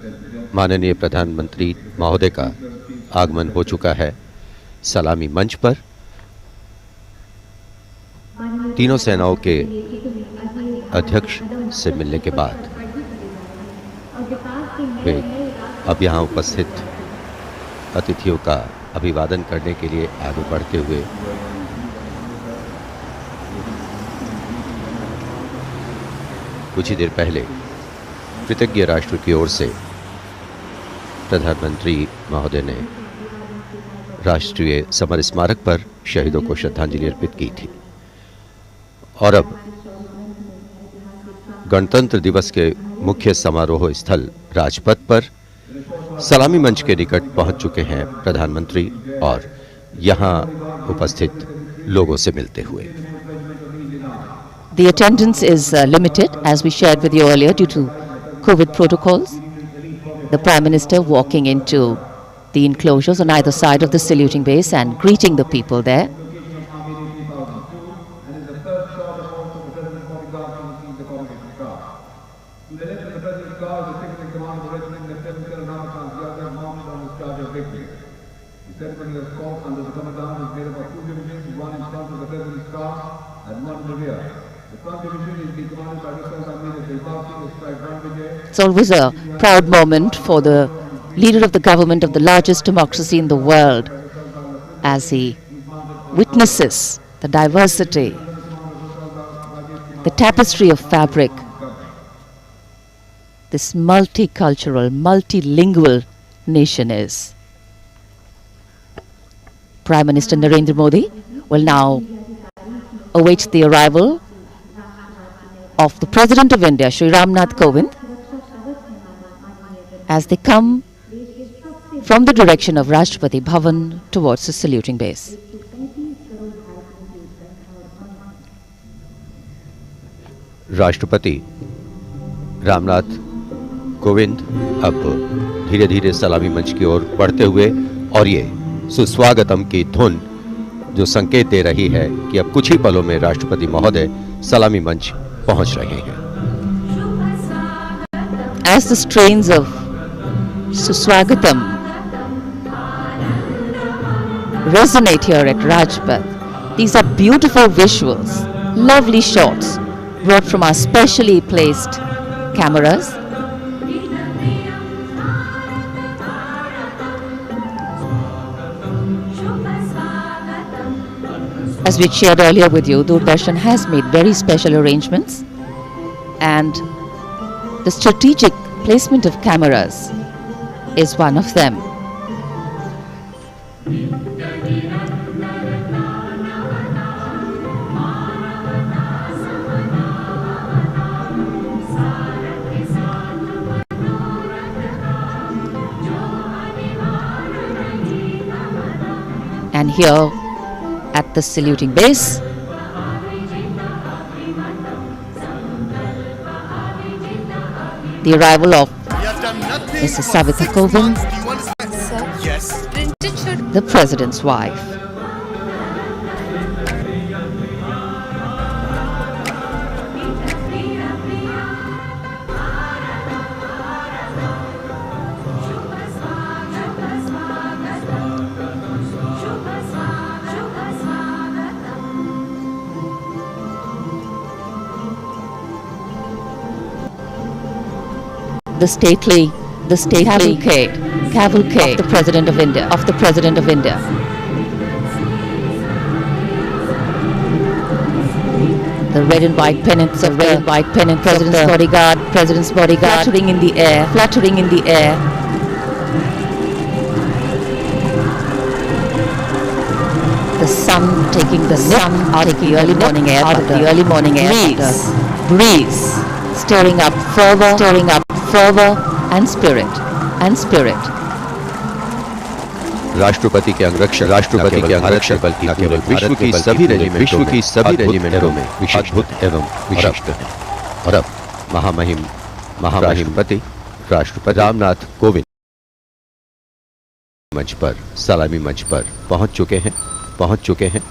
माननीय प्रधानमंत्री महोदय का आगमन हो चुका है सलामी मंच पर। तीनों सेनाओं के अध्यक्ष से मिलने के बाद वे अब यहाँ उपस्थित अतिथियों का अभिवादन करने के लिए आगे बढ़ते हुए कुछ ही देर पहले कृतज्ञ राष्ट्र की ओर से प्रधानमंत्री महोदय ने राष्ट्रीय समर स्मारक पर शहीदों को श्रद्धांजलि अर्पित की थी और अब गणतंत्र दिवस के मुख्य समारोह स्थल राजपथ पर सलामी मंच के निकट पहुंच चुके हैं प्रधानमंत्री और यहां उपस्थित लोगों से मिलते हुए। The attendance is limited, as we shared with you earlier, due to COVID protocols. The Prime Minister walking into the enclosures on either side of the saluting base and greeting the people there. It's always a proud moment for the leader of the government of the largest democracy in the world as he witnesses the diversity, the tapestry of fabric, this multicultural, multilingual nation is. Prime Minister Narendra Modi will now await the arrival of the President of India, Shri Ramnath Kovind, as they come from the direction of Rashtrapati Bhavan towards the saluting base. राष्ट्रपति रामनाथ कोविंद अब धीरे धीरे सलामी मंच की ओर बढ़ते हुए और ये सुस्वागतम की धुन जो संकेत दे रही है कि अब कुछ ही पलों में राष्ट्रपति महोदय सलामी मंच पहुंच रहे हैं। As the strains of Suswagatam resonate here at Rajpath, these are beautiful visuals, lovely shots brought from our specially placed cameras. As we shared earlier with you, Doordarshan has made very special arrangements, and the strategic placement of cameras is one of them. And here at the saluting base, the arrival of Mrs. Savitha Kovind, the President's wife. The stately cavalcade of the President of India. The red and white pennants of the President's bodyguard, fluttering in the air. The sun taking out of the early morning air. Breeze stirring up fervor and spirit. राष्ट्रपति के अंगरक्षक बल्कि पूरे विश्व की सभी रेजिमेंटों में अद्भुत एवं विशिष्ट है। और अब महामहिम राष्ट्रपति रामनाथ कोविंद सलामी मंच पर पहुंच चुके हैं।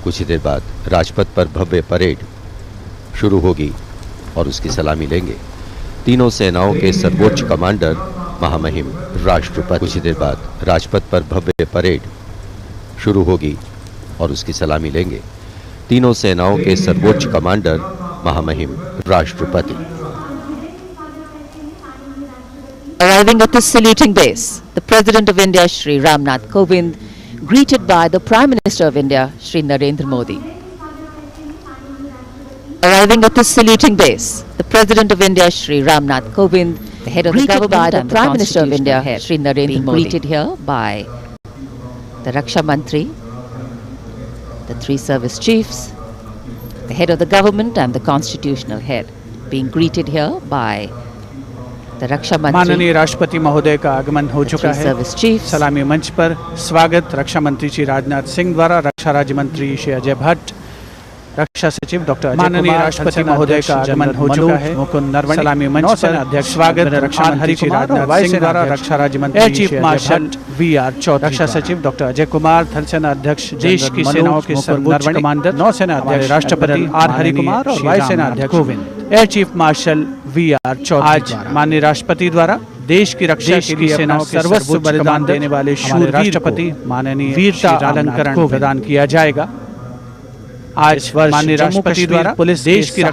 कुछ ही देर बाद राजपथ पर भव्य परेड शुरू होगी और उसकी सलामी लेंगे तीनों सेनाओं के सर्वोच्च कमांडर महामहिम राष्ट्रपति। कुछ ही देर बाद राजपथ पर भव्य परेड शुरू होगी और उसकी सलामी लेंगे तीनों सेनाओं के सर्वोच्च कमांडर महामहिम राष्ट्रपति। Arriving at the saluting base, the President of India, Shri Ramnath Kovind, greeted by the Prime Minister of India, Shri Narendra Modi. Arriving at the saluting base, the President of India, Shri Ramnath Kovind, the head of the government and the Prime Minister of India, Shri Narendra Modi, greeted here by the Raksha Mantri, the three service chiefs, the head of the government and the constitutional head, being greeted here by the Raksha Mantri, माननीय राष्ट्रपति महोदय का आगमन हो चुका है। सलामी मंच पर स्वागत रक्षा मंत्री श्री राजनाथ सिंह द्वारा, रक्षा राज्य मंत्री श्री अजय भट्ट, रक्षा सचिव डॉक्टर अजय, माननीय राष्ट्रपति महोदय का आगमन हो चुका है। सलामी मंच पर अध्यक्ष स्वागत रक्षा मंत्री श्री राजनाथ सिंह द्वारा, रक्षा राज्य मंत्री चीफ मार्शल वी.आर. चौधरी, रक्षा सचिव डॉक्टर अजय कुमार, थल सेना अध्यक्ष, देश की सेनाओं के सर्वोच्च कमांडर नौसेना अध्यक्ष राष्ट्रपति आर हरिकुमार और वायुसेना अध्यक्ष Kovind, air chief marshal V R. Chaudhari. आज माननीय राष्ट्रपति द्वारा देश की रक्षा के लिए सेनाओं के सर्वोच्च बलिदान देने वाले शूर राष्ट्रपति माननीय वीरता अलंकरण प्रदान किया जाएगा। आज माननीय राष्ट्रपति द्वारा पुलिस देश की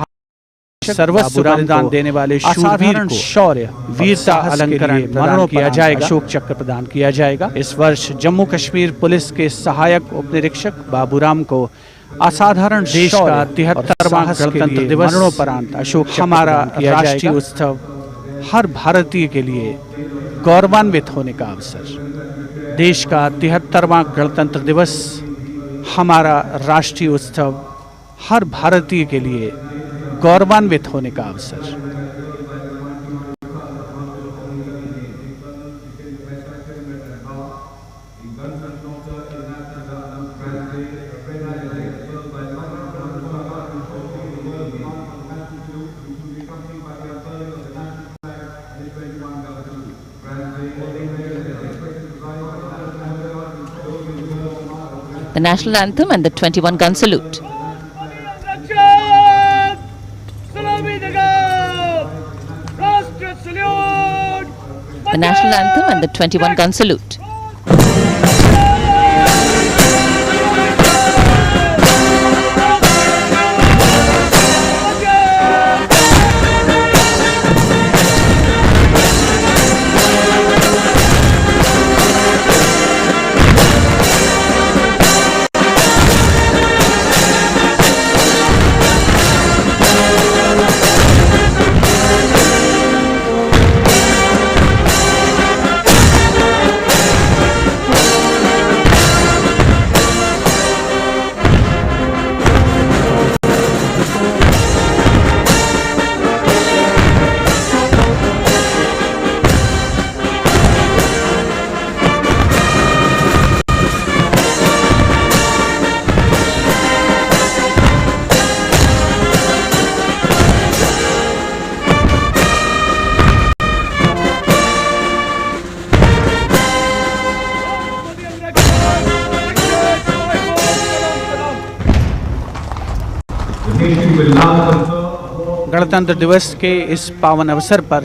सर्वस्व बलिदान देने वाले असाधारण शौर्य वीरता अलंकरण प्रदान किया जाएगा, अशोक चक्र प्रदान किया जाएगा। इस वर्ष जम्मू कश्मीर पुलिस के सहायक उप निरीक्षक बाबूराम को असाधारण देश का 73वां गणतंत्र दिवस मरणोपरांत अशोक चक्र हमारा राष्ट्रीय उत्सव हर भारतीय के लिए गौरवान्वित होने का अवसर। देश का 73वां गणतंत्र दिवस हमारा राष्ट्रीय उत्सव हर भारतीय के लिए गौरवान्वित होने का अवसर। the national anthem and the 21-gun salute. The national anthem and the 21-gun salute. गणतंत्र दिवस के इस पावन अवसर पर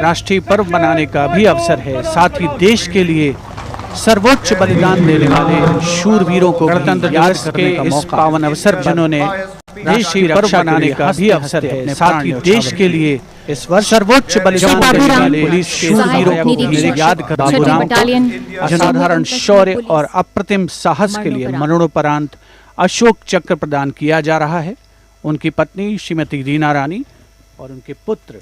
राष्ट्रीय पर्व मनाने का भी अवसर है। साथ ही देश के लिए सर्वोच्च बलिदान देने वाले शूरवीरों को गणतंत्र दिवस के इस पावन अवसर पर जिन्होंने राष्ट्रीय पर्व मनाने का भी अवसर है। साथ ही देश के लिए इस वर्ष सर्वोच्च बलिदान देने वाले पुलिस शूरवीरों को भी याद कर बाबूराम को असाधारण शौर्य और अप्रतिम साहस के लिए मरणोपरांत अशोक चक्र प्रदान किया जा रहा है। उनकी पत्नी श्रीमती रीना रानी और उनके पुत्र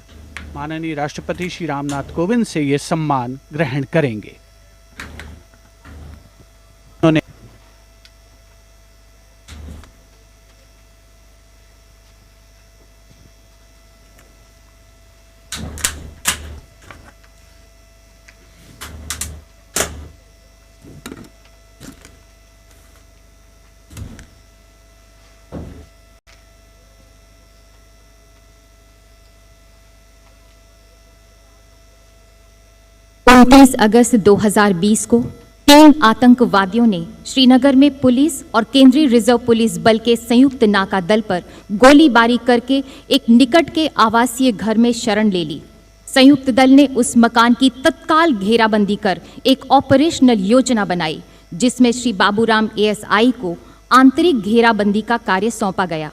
माननीय राष्ट्रपति श्री रामनाथ कोविंद से ये सम्मान ग्रहण करेंगे। उन्होंने अगस्त 2020 को तीन आतंकवादियों ने श्रीनगर में पुलिस और केंद्रीय रिजर्व पुलिस बल के संयुक्त नाका दल पर गोलीबारी करके एक निकट के आवासीय घर में शरण ले ली। संयुक्त दल ने उस मकान की तत्काल घेराबंदी कर एक ऑपरेशनल योजना बनाई, जिसमें श्री बाबूराम एएसआई को आंतरिक घेराबंदी का कार्य सौंपा गया।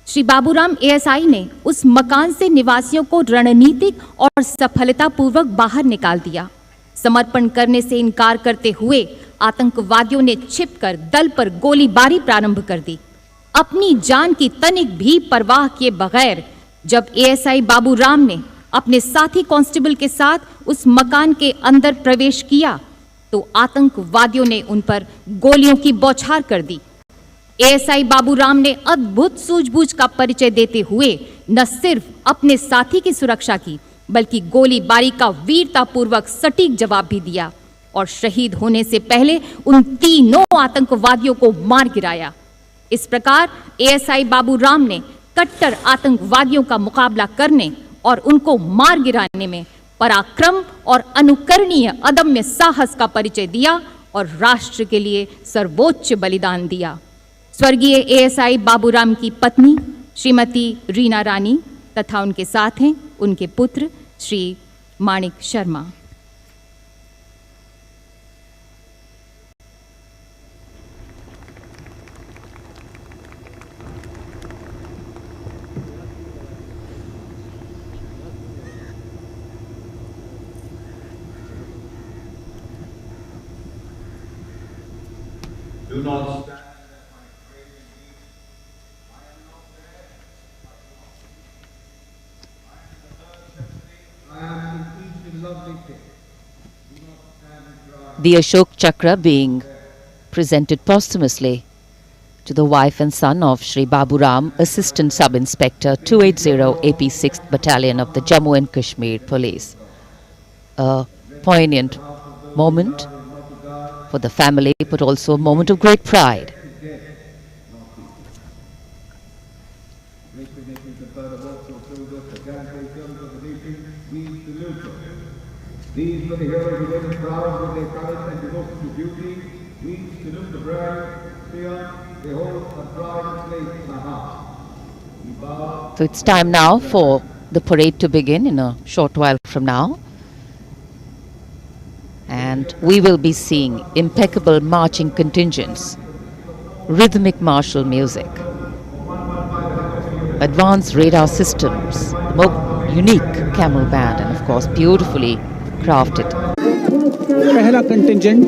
श्री बाबूराम एएसआई ने उस मकान से निवासियों को रणनीतिक और सफलतापूर्वक बाहर निकाल दिया। समर्पण करने से इनकार करते हुए आतंकवादियों ने छिपकर दल पर गोलीबारी प्रारंभ कर दी। अपनी जान की तनिक भी परवाह किए बगैर जब एएसआई बाबूराम ने अपने साथी कांस्टेबल के साथ उस मकान के अंदर प्रवेश किया तो आतंकवादियों ने उन पर गोलियों की बौछार कर दी। एएसआई बाबूराम ने अद्भुत सूझबूझ का परिचय देते हुए न सिर्फ अपने साथी की सुरक्षा की, बल्कि गोलीबारी का वीरतापूर्वक सटीक जवाब भी दिया और शहीद होने से पहले उन तीनों आतंकवादियों को मार गिराया। इस प्रकार एएसआई बाबूराम ने कट्टर आतंकवादियों का मुकाबला करने और उनको मार गिराने में पराक्रम और अनुकरणीय अदम्य साहस का परिचय दिया और राष्ट्र के लिए सर्वोच्च बलिदान दिया। स्वर्गीय एएसआई बाबूराम की पत्नी श्रीमती रीना रानी तथा उनके साथ हैं उनके पुत्र श्री माणिक Sharma. Do not stand. The Ashok Chakra being presented posthumously to the wife and son of Shri Baburam, Assistant Sub-Inspector 280 AP 6th Battalion of the Jammu and Kashmir Police. A poignant moment for the family, but also a moment of great pride. These were the heroes who were proud with their courage and devotion to duty. We salute the brave, fear, they hold a pride place in our heart. So it's time now for the parade to begin in a short while from now. And we will be seeing impeccable marching contingents, rhythmic martial music, advanced radar systems, the more unique camel band, and of course beautifully crafted. पहला contingent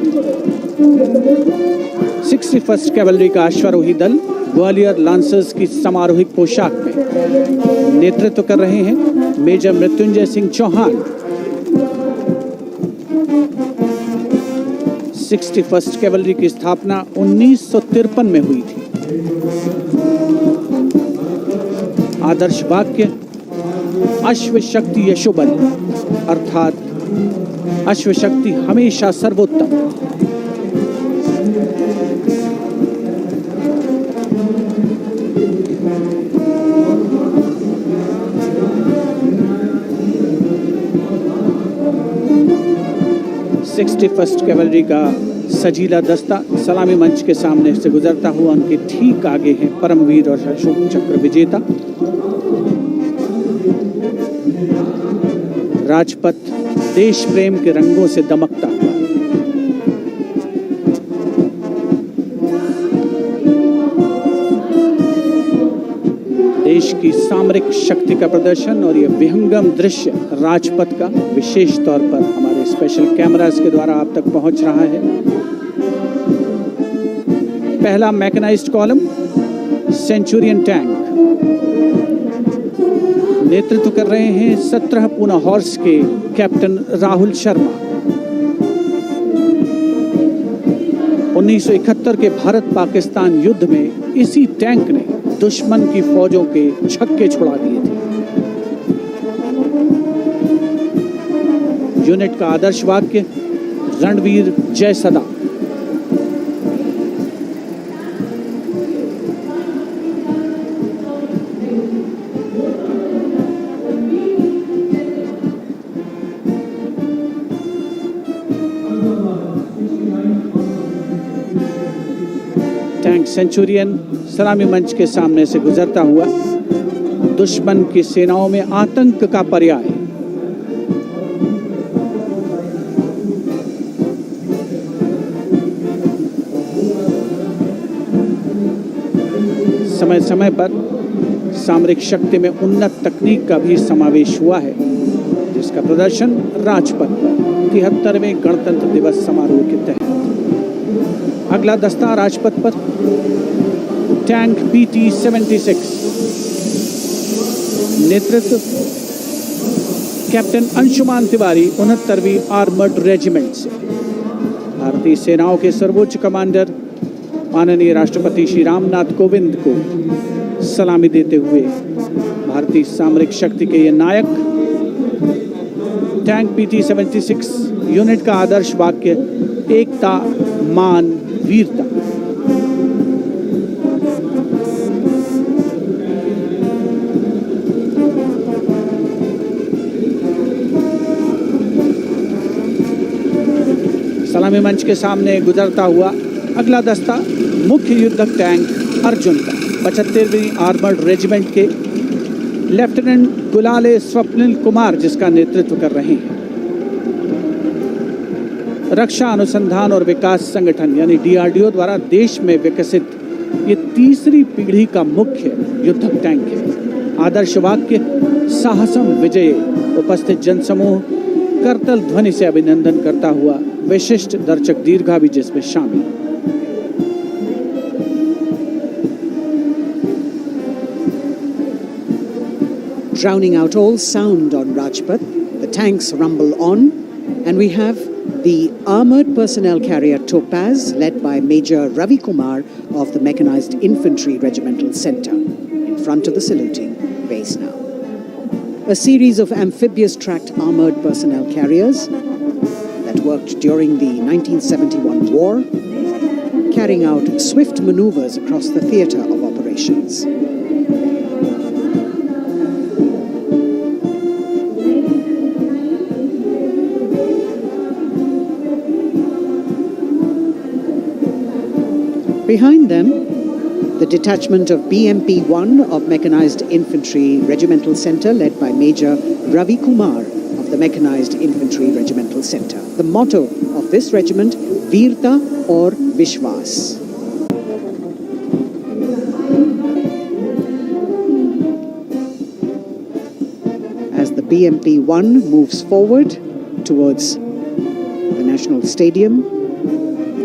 61st cavalry का अश्वारोही दल Gwalior lancers की समारोहिक पोशाक में नेतृत्व कर रहे हैं major Mrityunjay Singh Chauhan. 61st cavalry की स्थापना 1953 में हुई थी। आदर्श वाक्य अश्व शक्ति यशोबल, अर्थात अश्व शक्ति हमेशा सर्वोत्तम। फर्स्ट कैवलरी का सजीला दस्ता सलामी मंच के सामने से गुजरता हुआ उनके ठीक आगे हैं परमवीर और अशोक चक्र विजेता राजपथ देश प्रेम के रंगों से दमकता हुआ। देश की सामरिक शक्ति का प्रदर्शन और ये विहंगम दृश्य राजपथ का विशेष तौर पर हमारे स्पेशल कैमरास के द्वारा आप तक पहुंच रहा है। पहला मैकेनाइज्ड कॉलम सेंचुरियन टैंक नेतृत्व कर रहे हैं 17 पूना हॉर्स के कैप्टन राहुल शर्मा। 1971 के भारत पाकिस्तान युद्ध में इसी टैंक ने दुश्मन की फौजों के छक्के छुड़ा दिए थे। यूनिट का आदर्श वाक्य रणवीर जय सदा। टैंक सेंचुरियन सलामी मंच के सामने से गुजरता हुआ दुश्मन की सेनाओं में आतंक का पर्याय समय समय पर सामरिक शक्ति में उन्नत तकनीक का भी समावेश हुआ है, जिसका प्रदर्शन राजपथ पर 73वें गणतंत्र दिवस समारोह के तहत। अगला दस्ता राजपथ पर टैंक PT-76, नेतृत्व कैप्टन अंशुमान तिवारी 69वीं आर्मर्ड रेजिमेंट से। भारतीय सेनाओं के सर्वोच्च कमांडर माननीय राष्ट्रपति श्री रामनाथ कोविंद को सलामी देते हुए भारतीय सामरिक शक्ति के ये नायक। टैंक PT-76 यूनिट का आदर्श वाक्य एकता, मान, वीरता। सलामी मंच के सामने गुजरता हुआ अगला दस्ता मुख्य युद्धक टैंक अर्जुन का 75वीं आर्मर्ड रेजिमेंट के लेफ्टिनेंट गुलाले स्वप्निल कुमार जिसका नेतृत्व कर रहे हैं। रक्षा अनुसंधान और विकास संगठन यानी DRDO द्वारा देश में विकसित ये तीसरी पीढ़ी का मुख्य युद्धक टैंक है। आदर्श वाक्य साहसम विजय। उपस्थित जनसमूह करतल ध्वनि से अभिनंदन करता हुआ विशिष्ट दर्शक दीर्घा भी जिसमें शामिल। Drowning out all sound on Rajpath, the tanks rumble on, and we have the armoured personnel carrier Topaz, led by Major Ravi Kumar of the Mechanized Infantry Regimental Centre, in front of the saluting base now. A series of amphibious tracked armoured personnel carriers that worked during the 1971 war, carrying out swift manoeuvres across the theatre of operations. Behind them, the detachment of BMP-1 of Mechanized Infantry Regimental Centre, led by Major Ravi Kumar of the Mechanized Infantry Regimental Centre. The motto of this regiment, Veerta or Vishwas. As the BMP-1 moves forward towards the National Stadium,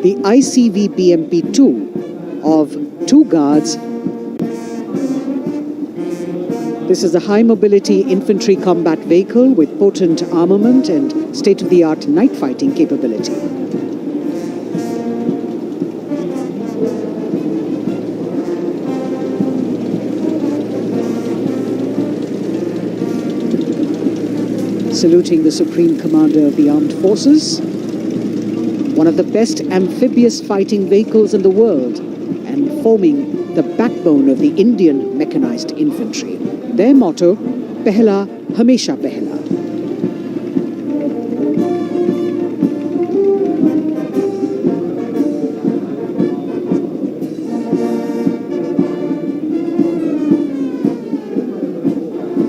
the ICV BMP-2 of 2 guards. This is a high-mobility infantry combat vehicle with potent armament and state-of-the-art night fighting capability. Saluting the Supreme Commander of the Armed Forces, one of the best amphibious fighting vehicles in the world, and forming the backbone of the Indian mechanized infantry. Their motto, Pehla Hamesha Pehla.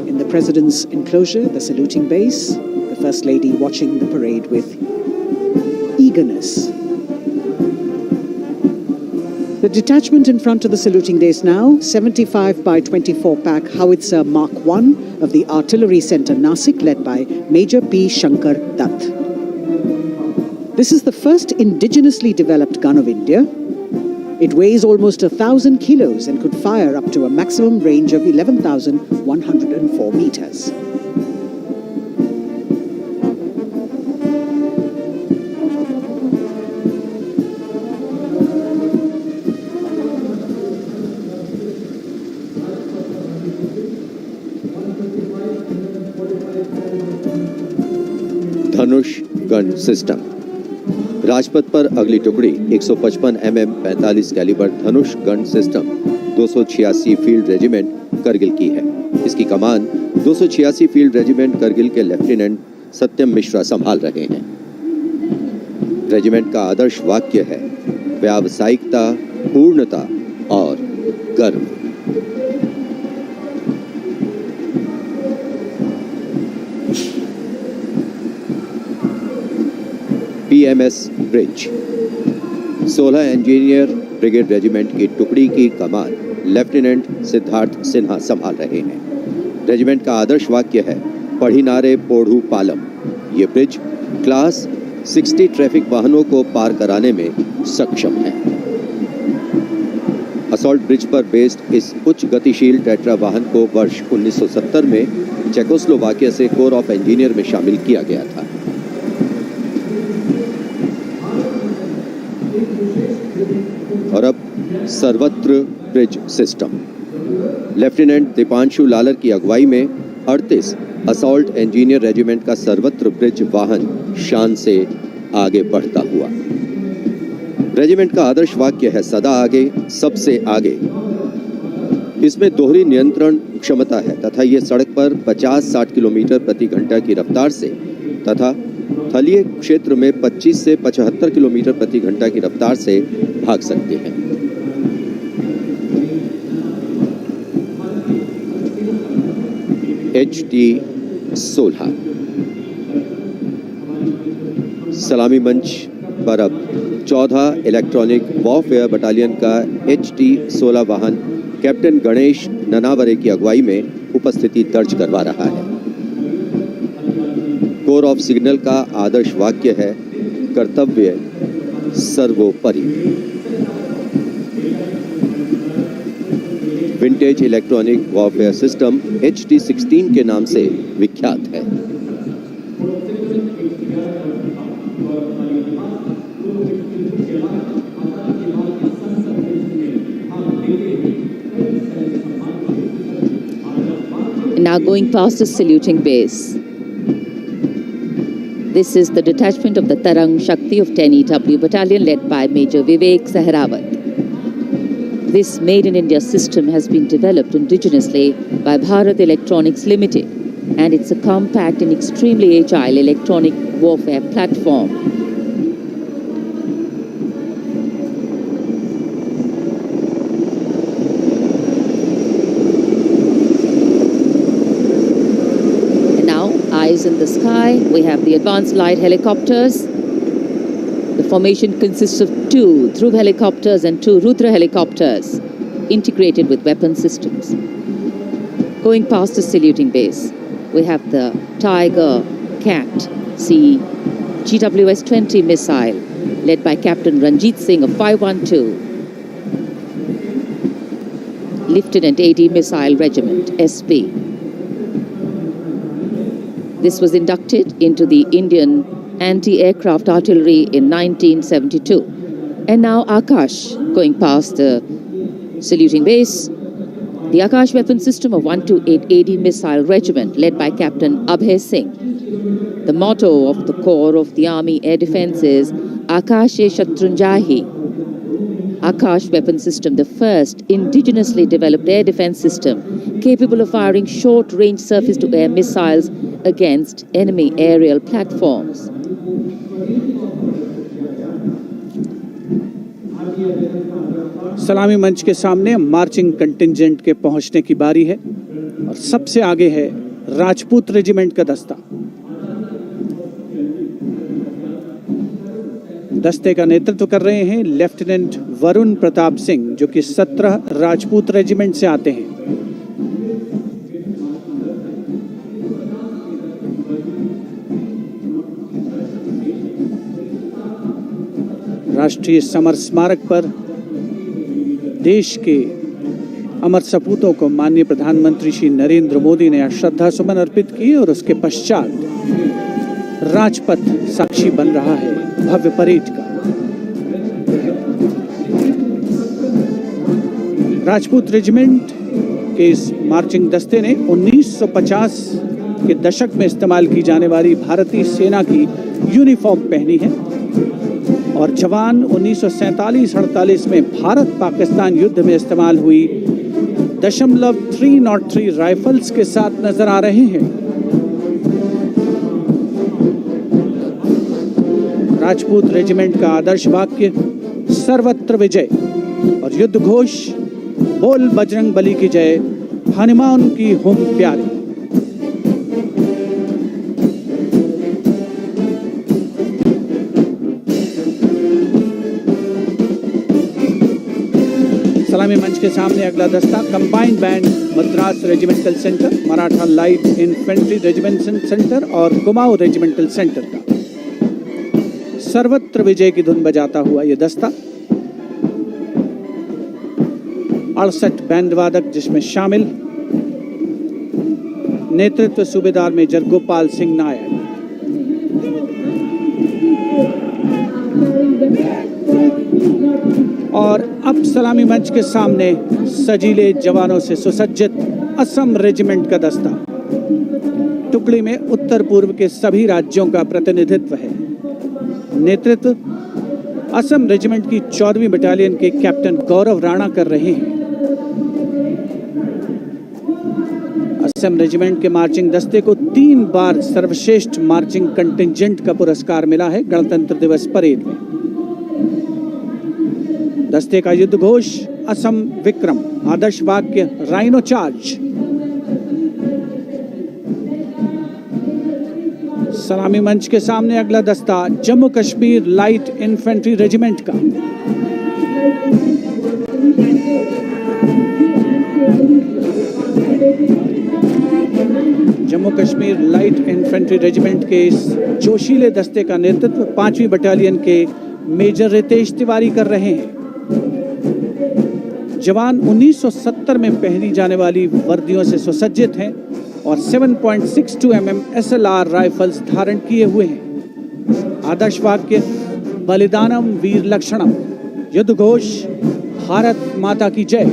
In the President's enclosure, the saluting base, the First Lady watching the parade with eagerness. The detachment in front of the saluting dais now, 75 by 24 pack howitzer Mark I of the Artillery Centre Nasik, led by Major P. Shankar Dutt. This is the first indigenously developed gun of India. It weighs almost 1,000 kilos and could fire up to a maximum range of 11,104 meters. Dhanush gun system. Rajpath पर अगली टुकड़ी 155 mm 45 calibre Dhanush gun system 286 field regiment Kargil की है। इसकी कमान 286 field regiment Kargil के lieutenant सत्यम मिश्रा संभाल रहे हैं। रेजिमेंट का आदर्श वाक्य है व्यावसायिकता, पूर्णता गर्व। PMS bridge 16 engineer brigade regiment की टुकड़ी की कमान लेफ्टिनेंट सिद्धार्थ सिन्हा संभाल रहे हैं। रेजिमेंट का आदर्श वाक्य है पढ़िनारे पोढ़ू पालम। ये ब्रिज क्लास 60 ट्रैफिक वाहनों को पार कराने में सक्षम है। असॉल्ट ब्रिज पर बेस्ड इस उच्च गतिशील टेट्रा वाहन को वर्ष 1970 में चेकोस्लोवाकिया से कोर ऑफ इंजीनियर में शामिल किया गया था। और अब सर्वत्र bridge system. Lieutenant Deepanshu Lalor की अगुवाई में 38 असॉल्ट इंजीनियर रेजिमेंट का सर्वत्र ब्रिज वाहन शान से आगे बढ़ता हुआ। रेजिमेंट का आदर्श वाक्य है सदा आगे, सबसे आगे। इसमें दोहरी नियंत्रण क्षमता है तथा ये सड़क पर 50-60 किलोमीटर प्रति घंटा की रफ्तार से तथा थलीय क्षेत्र में 25 से 75 किलोमीटर प्रति घंटा की रफ्तार से भाग सकते हैं। HT-16 सलामी मंच पर अब 14 इलेक्ट्रॉनिक वॉरफेयर बटालियन का HT-16 वाहन कैप्टन गणेश ननावरे की अगुवाई में उपस्थिति दर्ज करवा रहा है। कोर ऑफ सिग्नल का आदर्श वाक्य है कर्तव्य सर्वोपरि। Vintage electronic warfare system HT-16 के नाम से विख्यात है। Now going past the saluting base. This is the detachment of the Tarang Shakti of 10 EW Battalion led by Major Vivek Sehrawat. This Made in India system has been developed indigenously by Bharat Electronics Limited, and it's a compact and extremely agile electronic warfare platform. Eyes in the sky, we have the advanced light helicopters. The formation consists of 2 Dhruv helicopters and 2 Rudra helicopters integrated with weapon systems. Going past the saluting base, we have the Tiger Cat C GWS-20 missile led by Captain Ranjit Singh of 512 Lieutenant AD Missile Regiment SP. This was inducted into the Indian anti-aircraft artillery in 1972. And now Akash, going past the saluting base, the Akash weapon system of 128 AD Missile Regiment led by Captain Abhay Singh. The motto of the Corps of the Army Air Defence is Akashe Shatrunjahi. Akash weapon system, the first indigenously developed air defence system capable of firing short-range surface-to-air missiles against enemy aerial platforms. सलामी मंच के सामने marching contingent के पहुंचने की बारी है और सबसे आगे है राजपूत रेजिमेंट का दस्ता। दस्ते का नेतृत्व कर रहे हैं लेफ्टिनेंट वरुण प्रताप सिंह, जो कि 17 राजपूत रेजिमेंट से आते हैं। राष्ट्रीय समर स्मारक पर देश के अमर सपूतों को माननीय प्रधानमंत्री श्री नरेंद्र मोदी ने श्रद्धा सुमन अर्पित किए और उसके पश्चात राजपथ साक्षी बन रहा है भव्य परेड का। राजपूत रेजिमेंट के इस मार्चिंग दस्ते ने 1950 के दशक में इस्तेमाल की जाने वाली भारतीय सेना की यूनिफॉर्म पहनी है और जवान 1947-48 में भारत पाकिस्तान युद्ध में इस्तेमाल हुई .303 राइफल्स के साथ नजर आ रहे हैं। राजपूत रेजिमेंट का आदर्श वाक्य सर्वत्र विजय और युद्ध घोष बोल बजरंग बली की जय, हनुमान की हुम प्यारी। सलामी मंच के सामने अगला दस्ता combined band Madras regimental centre, Maratha light infantry regimental centre और कुमाऊं रेजिमेंटल सेंटर का सर्वत्र विजय की धुन बजाता हुआ ये दस्ता 68 बैंड वादक जिसमें शामिल नेतृत्व सूबेदार मेजर गोपाल सिंह नायक। और अब सलामी मंच के सामने सजीले जवानों से सुसज्जित असम रेजिमेंट का दस्ता। टुकड़ी में उत्तर पूर्व के सभी राज्यों का प्रतिनिधित्व है। नेतृत्व असम रेजिमेंट की 14वीं बटालियन के कैप्टन गौरव राणा कर रहे हैं। असम रेजिमेंट के मार्चिंग दस्ते को 3 बार सर्वश्रेष्ठ मार्चिंग कंटिंजेंट का पुरस्कार मिला है गणतंत्र दिवस परेड में। दस्ते का युद्ध घोष असम विक्रम, आदर्श वाक्य राइनो चार्ज। सलामी मंच के सामने अगला दस्ता Jammu Kashmir light infantry regiment का। Jammu Kashmir light infantry regiment के इस जोशीले दस्ते का नेतृत्व 5वीं बटालियन के मेजर रितेश तिवारी कर रहे हैं। जवान 1970 में पहनी जाने वाली वर्दियों से सुसज्जित हैं और 7.62 mm SLR राइफल्स धारण किए हुए हैं। आदर्श वाक्य बलिदानम वीर लक्षणम, युद्ध घोष भारत माता की जय।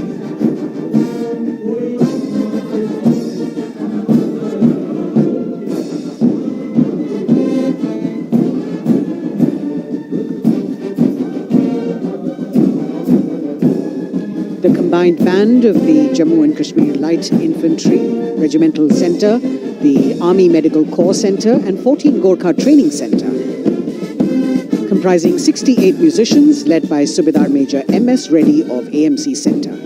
The combined band of the Jammu and Kashmir Light Infantry Regimental Centre, the Army Medical Corps Centre and 14 Gorkha Training Centre, comprising 68 musicians led by Subedar Major M.S. Reddy of AMC Centre.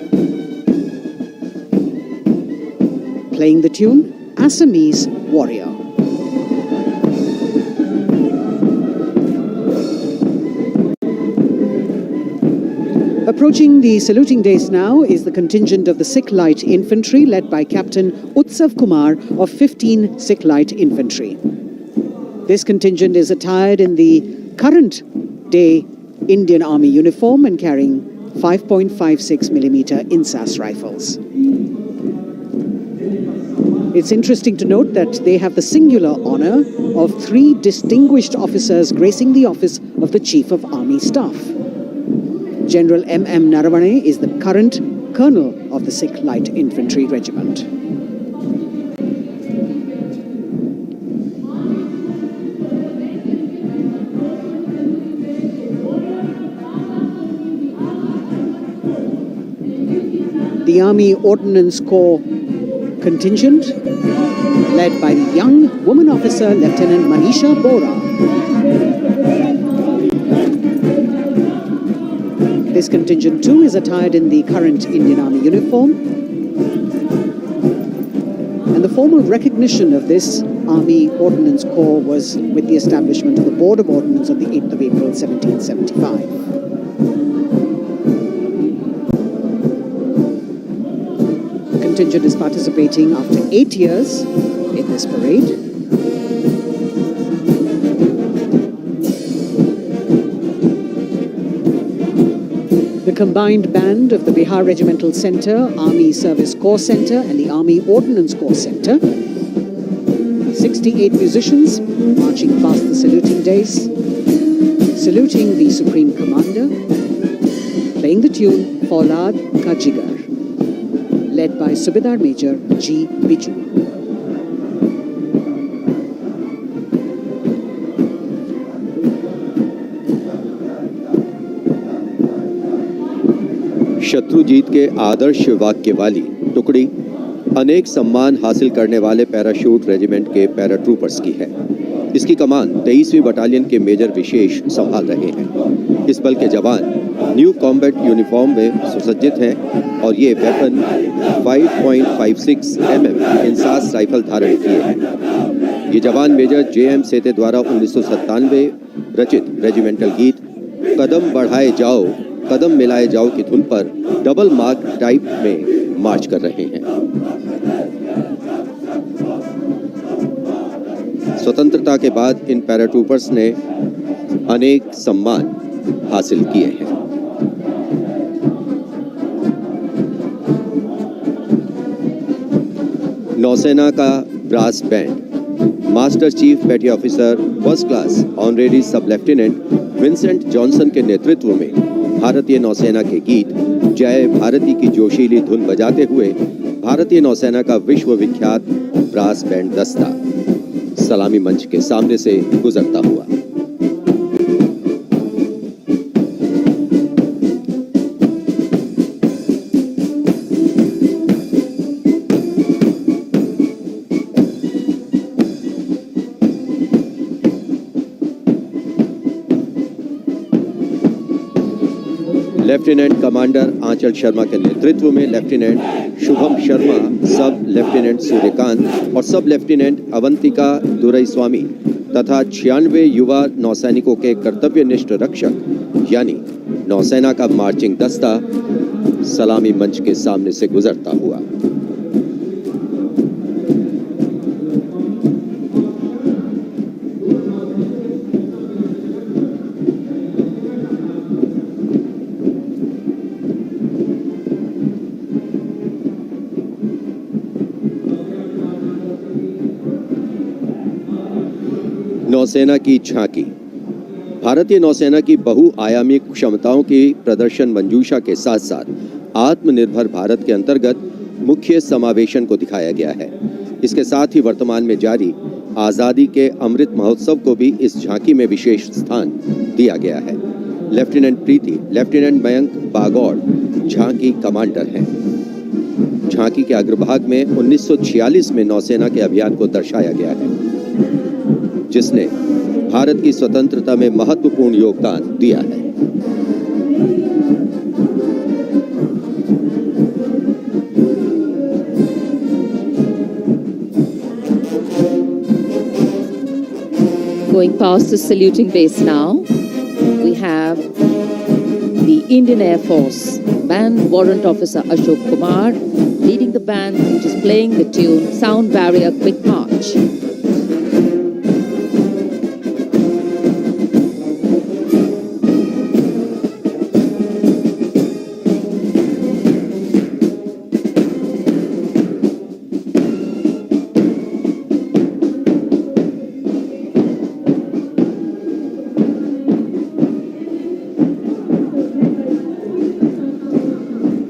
Playing the tune, Assamese Warrior. Approaching the saluting days now is the contingent of the Sikh Light Infantry led by Captain Utsav Kumar of 15 Sikh Light Infantry. This contingent is attired in the current day Indian Army uniform and carrying 5.56mm INSAS rifles. It's interesting to note that they have the singular honor of 3 distinguished officers gracing the office of the Chief of Army Staff. General M.M. Naravane is the current colonel of the Sikh Light Infantry Regiment. The Army Ordnance Corps contingent, led by the young woman officer Lieutenant Manisha Bora. This contingent too is attired in the current Indian Army uniform. And the formal recognition of this Army Ordnance Corps was with the establishment of the Board of Ordnance on the 8th of April 1775. The contingent is participating after 8 years in this parade. The combined band of the Bihar Regimental Centre, Army Service Corps Centre and the Army Ordnance Corps Centre. 68 musicians marching past the saluting days, saluting the Supreme Commander, playing the tune Faulad Ka Jigar, led by Subedar Major G. Biju. Shatrujeet के आदर्श वाक्य वाली टुकड़ी अनेक सम्मान हासिल करने वाले parachute regiment के पैराट्रूपर्स की है। इसकी कमान 23वीं बटालियन के मेजर विशेष संभाल रहे हैं। इस बल के जवान न्यू कॉम्बैट यूनिफॉर्म में सुसज्जित हैं और ये वेपन 5.56 mm इंसास राइफल धारण किए हैं। ये जवान मेजर JM सेते द्वारा 1997 रचित रेजिमेंटल गीत कदम बढ़ाए जाओ कदम मिलाए जाओ की धुन पर डबल मार्क टाइप में मार्च कर रहे हैं। स्वतंत्रता के बाद इन पैराट्रूपर्स ने अनेक सम्मान हासिल किए हैं। नौसेना का ब्रास बैंड मास्टर चीफ पेटी ऑफिसर फर्स्ट क्लास ऑनरेरी सब लेफ्टिनेंट विंसेंट जॉनसन के नेतृत्व में भारतीय नौसेना के गीत जय भारती की जोशीली धुन बजाते हुए भारतीय नौसेना का विश्व विख्यात ब्रास बैंड दस्ता सलामी मंच के सामने से गुजरता हुआ। लेफ्टिनेंट कमांडर आंचल शर्मा के नेतृत्व में लेफ्टिनेंट शुभम शर्मा, सब लेफ्टिनेंट सूर्यकांत और सब लेफ्टिनेंट अवंतिका दुरईस्वामी तथा 96 युवा नौसैनिकों के कर्तव्यनिष्ठ रक्षक यानी नौसेना का मार्चिंग दस्ता सलामी मंच के सामने से गुजरता हुआ। नौसेना की झांकी भारतीय नौसेना की बहुआयामी क्षमताओं की प्रदर्शन मंजूषा के साथ साथ आत्मनिर्भर भारत के अंतर्गत मुख्य समावेशन को दिखाया गया है। इसके साथ ही वर्तमान में जारी आज़ादी के अमृत महोत्सव को भी इस झांकी में विशेष स्थान दिया गया है। लेफ्टिनेंट प्रीति, लेफ्टिनेंट मयंक बागौड़ झांकी कमांडर हैं। झांकी के अग्रभाग में 1946 में नौसेना के अभियान को दर्शाया गया है जिसने भारत की स्वतंत्रता में महत्वपूर्ण योगदान दिया है। Going past the saluting base now, we have the Indian Air Force Band Warrant Officer Ashok Kumar leading the band, which is playing the tune Sound Barrier Quick March.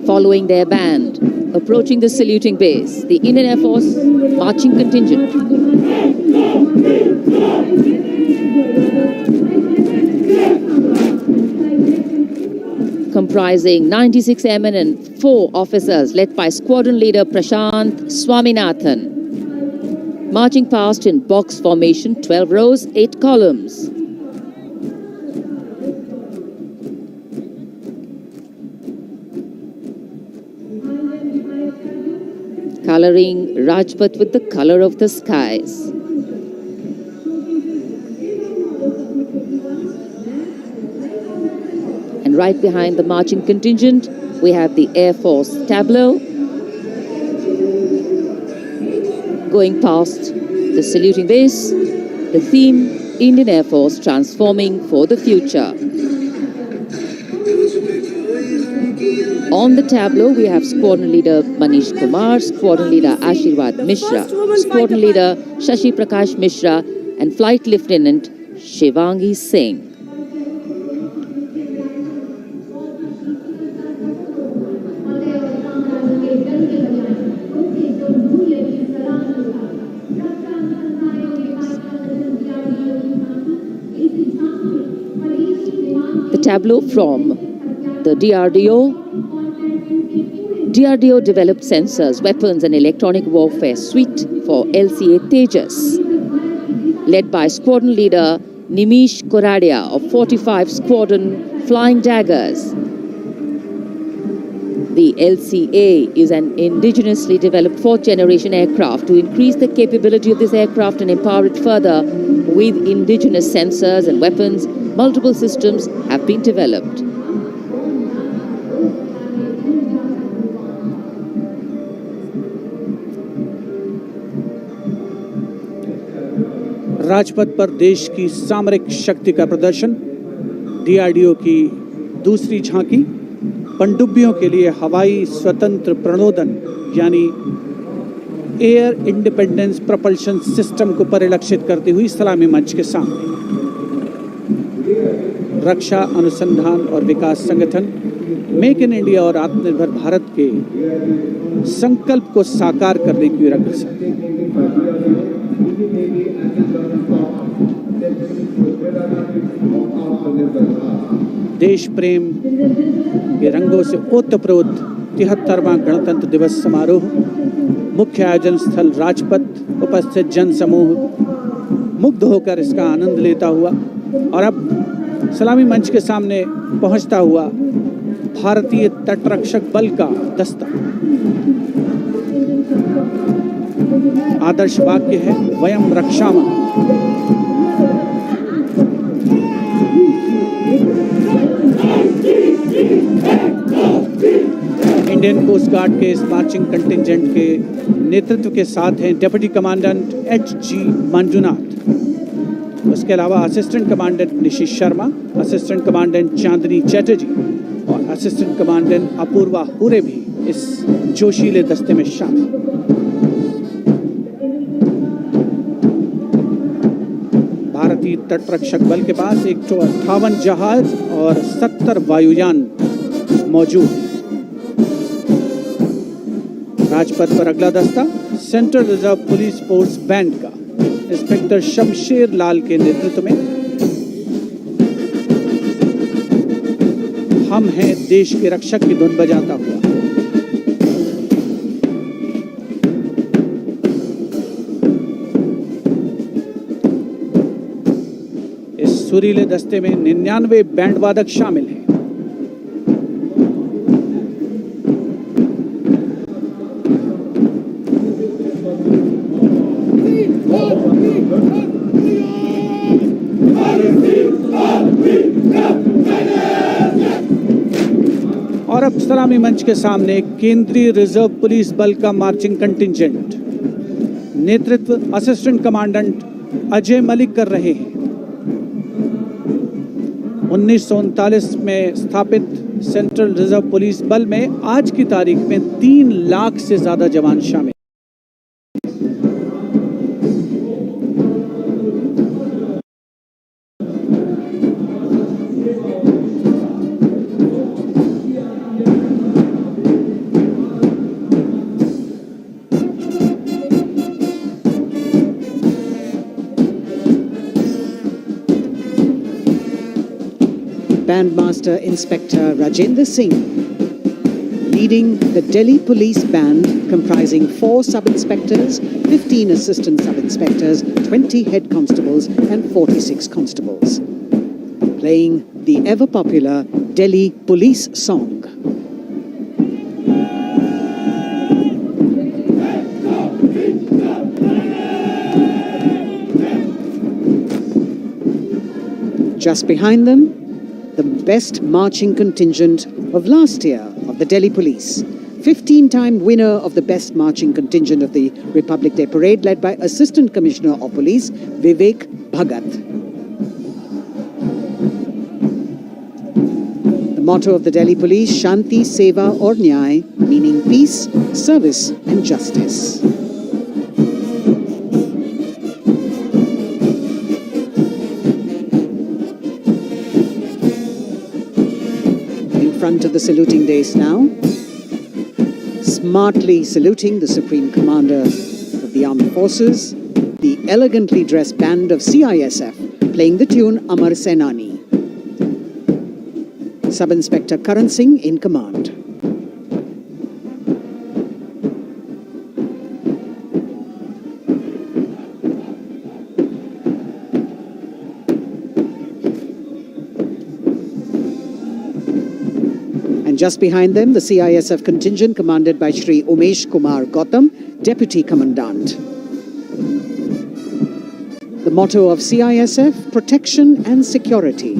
Following their band, approaching the saluting base, the Indian Air Force marching contingent. Comprising 96 airmen and 4 officers led by squadron leader Prashant Swaminathan. Marching past in box formation, 12 rows, 8 columns. Coloring Rajpath with the color of the skies. And right behind the marching contingent, we have the Air Force tableau. Going past the saluting base, the theme, Indian Air Force transforming for the future. On the tableau, we have Squadron Leader Manish Kumar, Squadron Leader Ashirwad Mishra, Squadron Leader Shashi Prakash Mishra, and Flight Lieutenant Shivangi Singh. The tableau from the DRDO. DRDO developed sensors, weapons and electronic warfare suite for LCA Tejas. Led by Squadron Leader Nimish Koradia of 45 Squadron Flying Daggers The LCA is an indigenously developed fourth-generation aircraft. To increase the capability of this aircraft and empower it further with indigenous sensors and weapons, multiple systems have been developed. Rajpath पर देश की सामरिक शक्ति का प्रदर्शन, DRDO की दूसरी झांकी, पनडुब्बियों के लिए हवाई स्वतंत्र प्रणोदन यानी एयर इंडिपेंडेंस प्रोपल्शन सिस्टम को परिलक्षित करती हुई सलामी मंच के सामने। रक्षा अनुसंधान और विकास संगठन मेक इन इंडिया और आत्मनिर्भर भारत के संकल्प को साकार करने की अग्रसर। देश प्रेम के रंगों से ओतप्रोत 73वां गणतंत्र दिवस समारोह, मुख्य आयोजन स्थल राजपथ, उपस्थित जन समूह मुग्ध होकर इसका आनंद लेता हुआ और अब सलामी मंच के सामने पहुंचता हुआ भारतीय तटरक्षक बल का दस्ता। आदर्श वाक्य है वयम रक्षामः। इंडियन कोस्ट गार्ड के इस मार्चिंग कंटिंजेंट के नेतृत्व के साथ हैं डिप्टी कमांडेंट एच.जी. मंजुनाथ, उसके अलावा assistant commandant Nishish Sharma, assistant commandant Chandni Chatterjee और असिस्टेंट कमांडेंट अपूर्वा हुरे भी इस जोशीले दस्ते में शामिल। भारतीय तटरक्षक बल के पास 158 जहाज और 70 वायुयान मौजूद हैं। राजपथ पर अगला दस्ता central reserve police force band का इंस्पेक्टर शमशेर लाल के नेतृत्व में हम हैं देश के रक्षक की धुन बजाता हुआ। इस सुरीले दस्ते में 99 बैंड वादक शामिल हैं। और अब सलामी मंच के सामने केंद्रीय रिजर्व पुलिस बल का मार्चिंग कंटिंजेंट, नेतृत्व असिस्टेंट कमांडेंट अजय मलिक कर रहे हैं। 1939 में स्थापित सेंट्रल रिजर्व पुलिस बल में आज की तारीख में 3 लाख से ज्यादा जवान शामिल। Bandmaster Inspector Rajendra Singh, leading the Delhi Police Band comprising 4 sub-inspectors, 15 assistant sub-inspectors, 20 head constables and 46 constables, playing the ever-popular Delhi Police song. Just behind them, the best marching contingent of last year of the Delhi Police. 15-time winner of the best marching contingent of the Republic Day Parade, led by Assistant Commissioner of Police Vivek Bhagat. The motto of the Delhi Police, Shanti, Seva aur Nyay, meaning peace, service and justice. Front of the saluting dais now, smartly saluting the Supreme Commander of the Armed Forces, the elegantly dressed band of CISF playing the tune Amar Senani. Sub-Inspector Karan Singh in command. And just behind them, the CISF contingent commanded by Shri Umesh Kumar Gautam, Deputy Commandant. The motto of CISF, protection and security.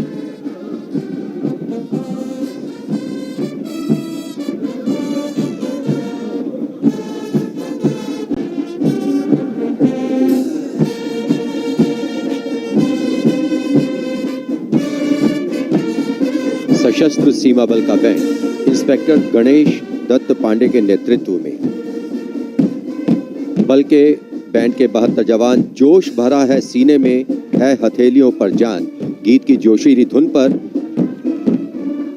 सशस्त्र सीमा बल का band inspector Ganesh Dutt Pandey के नेतृत्व में। बल के band के 72 जवान जोश भरा है सीने में है हथेलियों पर जान गीत की जोशीली धुन पर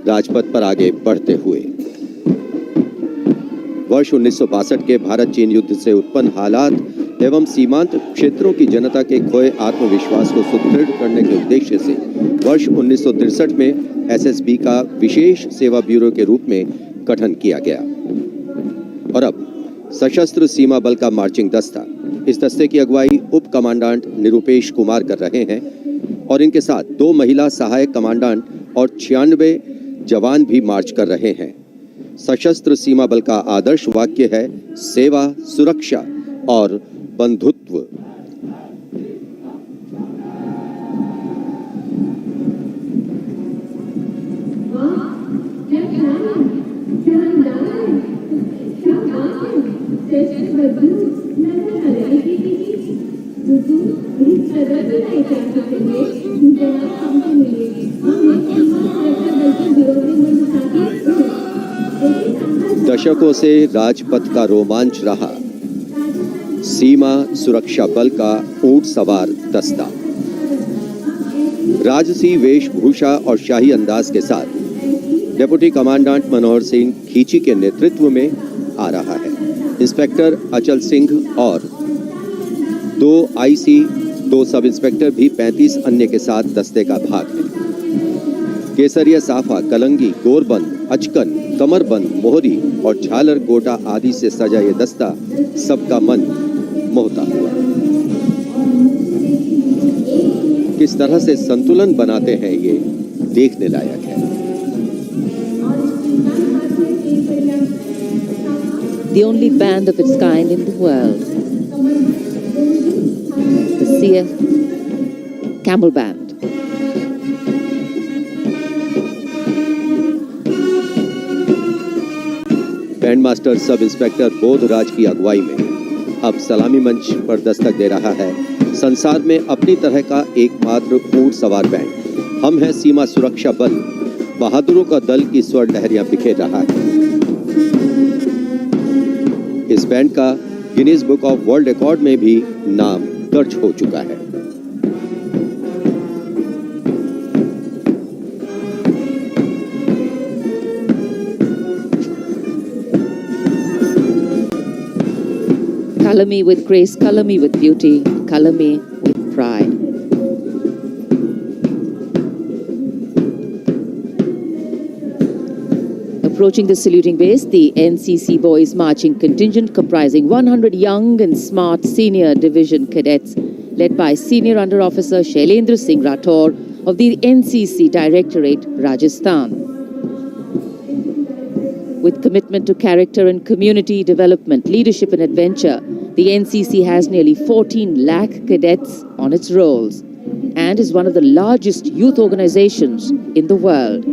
राजपथ पर आगे बढ़ते हुए। वर्ष 1962 के भारत चीन युद्ध से उत्पन्न हालात एवं सीमांत क्षेत्रों की जनता के खोए आत्मविश्वास को सुदृढ़ करने के उद्देश्य से वर्ष 1963 में एसएसबी का विशेष सेवा ब्यूरो के रूप में गठन किया गया और अब सशस्त्र सीमा बल का मार्चिंग दस्ता। इस दस्ते की अगुवाई उप कमांडेंट निरुपेश कुमार कर रहे हैं और इनके साथ 2 महिला सहायक कमांडेंट और 96 जवान भी मार्च कर रहे हैं। सशस्त्र सीमा बल का आदर्श वाक्य है सेवा, सुरक्षा और बंधुत्व। दशकों से राजपथ का रोमांच रहा सीमा सुरक्षा बल का ऊंट सवार दस्ता राजसी वेशभूषा और शाही अंदाज के साथ डिप्टी कमांडेंट मनोहर सिंह खींची के नेतृत्व में आ रहा है। इंस्पेक्टर अचल सिंह और 2 आईसी, 2 सब इंस्पेक्टर भी 35 अन्य के साथ दस्ते का भाग है। केसरिया साफा, कलंगी, गोरबंद, अचकन, कमरबंद, मोहरी और झालर गोटा आदि से सजा ये दस्ता सबका मन मोहता हुआ। किस तरह से संतुलन बनाते हैं ये देखने लायक है। The only band of its kind in the world, the CF Camel Band. Band master sub inspector Bodhraj की अगुवाई में अब सलामी मंच पर दस्तक दे रहा है संसार में अपनी तरह का एकमात्र ऊंट सवार बैंड। हम हैं सीमा सुरक्षा बल, बहादुरों का दल की स्वर लहरियां बिखेर रहा है। इस बैंड का Guinness book of world record में भी नाम दर्ज हो चुका है। Color me with grace, color me with beauty, color me with pride. Approaching the saluting base, the NCC Boys Marching Contingent comprising 100 young and smart senior division cadets led by Senior Under Officer Shailendra Singh Rathore of the NCC Directorate, Rajasthan. With commitment to character and community development, leadership and adventure, the NCC has nearly 14 lakh cadets on its rolls and is one of the largest youth organizations in the world.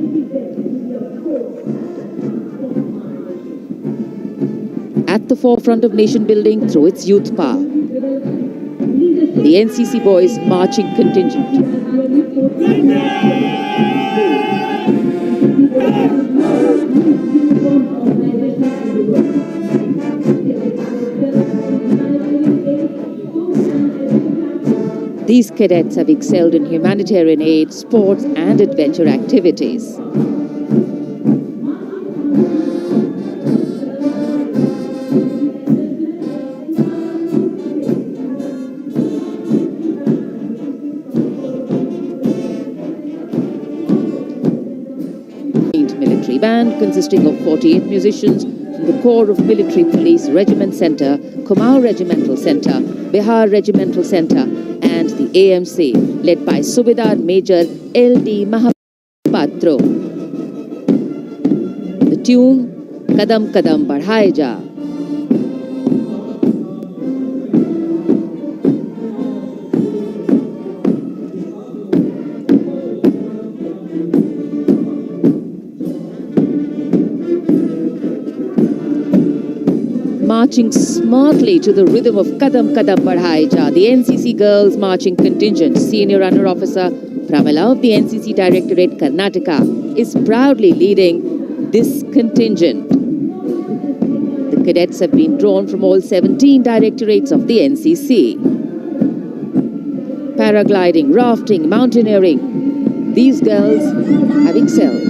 At the forefront of nation building through its youth power, the NCC Boys Marching Contingent. These cadets have excelled in humanitarian aid, sports and adventure activities. Military band consisting of 48 musicians from the Corps of Military Police Regiment Centre, Kumaon Regimental Centre, Bihar Regimental Centre and the AMC led by Subedar Major L.D. Mahapatro. The tune Kadam Kadam Badhaye Ja. Marching smartly to the rhythm of Kadam Kadam Badhai Ja, the NCC Girls Marching Contingent, Senior Runner Officer Pramila of the NCC Directorate Karnataka, is proudly leading this contingent. The cadets have been drawn from all 17 directorates of the NCC. Paragliding, rafting, mountaineering, these girls have excelled.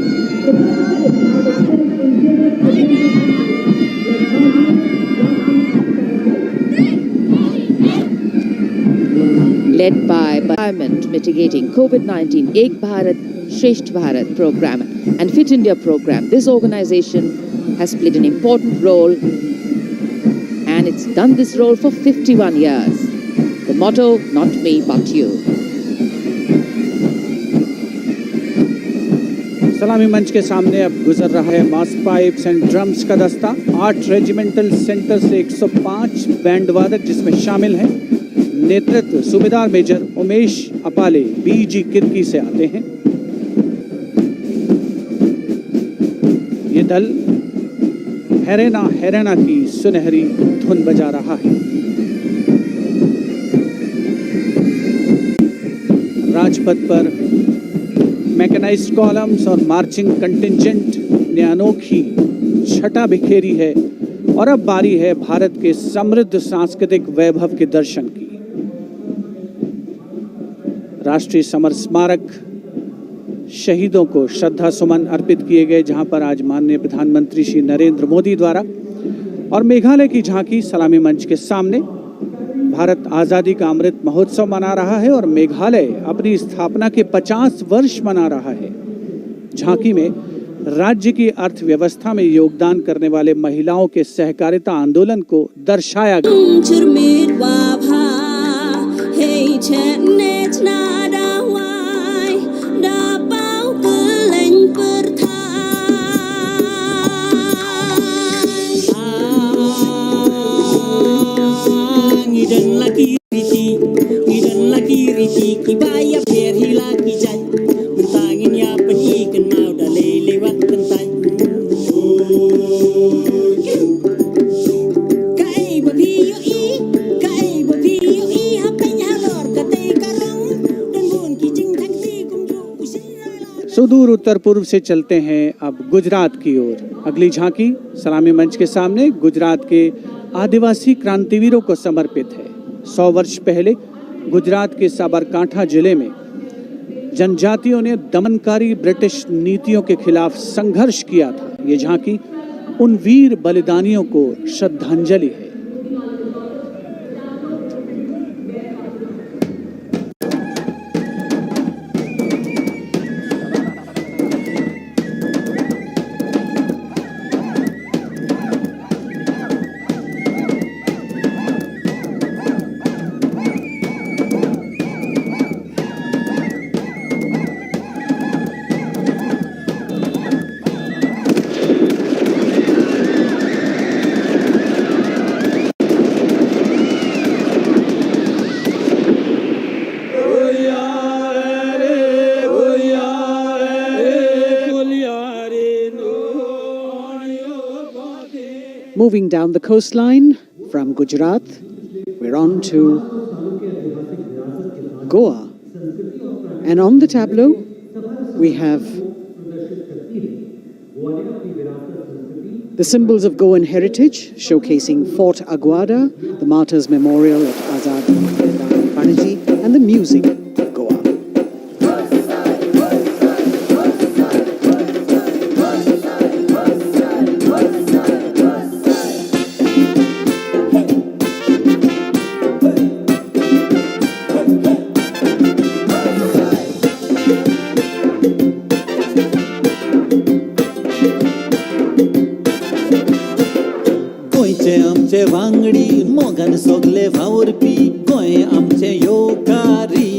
Led by Environment Mitigating COVID-19 Ek Bharat Shresht Bharat program and Fit India program, this organization has played an important role, and it's done this role for 51 years. The motto, not me but you. सलामी मंच के सामने अब गुजर रहा है मास pipes and drums का दस्ता। 8 रेजिमेंटल सेंटर से 105 बैंड वादक जिसमें शामिल हैं। नेतृत्व सूबेदार मेजर उमेश अपाले BRJ किर्की से आते हैं। ये दल हैरेना हैरेना की सुनहरी धुन बजा रहा है। राजपथ पर मैकेनाइज्ड कॉलम्स और मार्चिंग कंटिंजेंट ने अनोखी छटा बिखेरी है और अब बारी है भारत के समृद्ध सांस्कृतिक वैभव के दर्शन की। राष्ट्रीय समर स्मारक शहीदों को श्रद्धा सुमन अर्पित किए गए, जहां पर आज माननीय प्रधानमंत्री श्री नरेंद्र मोदी द्वारा और मेघालय की झांकी सलामी मंच के सामने भारत आज़ादी का अमृत महोत्सव मना रहा है और मेघालय अपनी स्थापना के 50 वर्ष मना रहा है। झांकी में राज्य की अर्थव्यवस्था में योगदान करने वाले महिलाओं के सहकारिता आंदोलन को दर्शाया गया। सुदूर उत्तर पूर्व से चलते हैं अब गुजरात की ओर। अगली झांकी सलामी मंच के सामने गुजरात के आदिवासी क्रांतिवीरों को समर्पित है। 100 वर्ष पहले गुजरात के साबरकांठा जिले में जनजातियों ने दमनकारी ब्रिटिश नीतियों के खिलाफ संघर्ष किया था। ये झांकी उन वीर बलिदानियों को श्रद्धांजलि है। Moving down the coastline from Gujarat, we're on to Goa. And on the tableau, we have the symbols of Goan heritage, showcasing Fort Aguada, the Martyrs Memorial at Azad Panaji, and the music of Goa. आमचे वांगडी मोगान सोगले वावरपी गोंय आमचे योकारी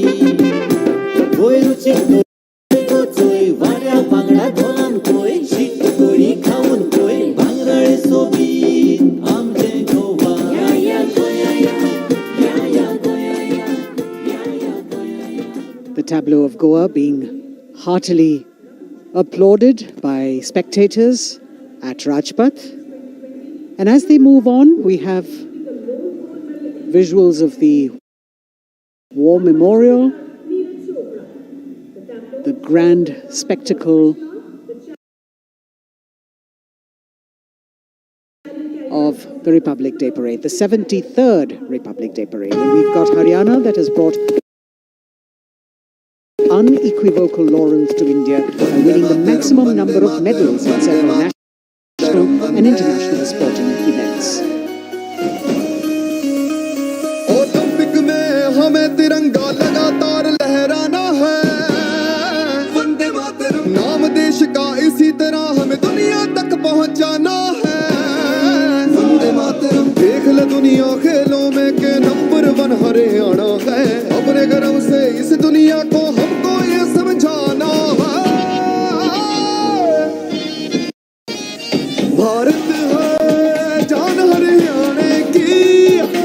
गोंय रुचीक चोय वाऱ्या वांगडा धोलान कोय शीत कोळी खाऊन tableau of Goa being heartily applauded by spectators at Rajpath. And as they move on, we have visuals of the War Memorial, the grand spectacle of the Republic Day Parade, the 73rd Republic Day Parade. And we've got Haryana that has brought unequivocal laurels to India by winning the maximum number of medals in several national and international sporting events. Olympic में हमें तिरंगा लगातार लहराना है, वंदे मातरम नाम देश का इसी तरह हमें दुनिया तक पहुंचाना है, वंदे मातरम देख ले दुनिया खेलों में के नंबर 1 हरियाणा है, अपने गर्व से इस दुनिया को हमको ये समझाना है, भारत है जान हरियाणा की,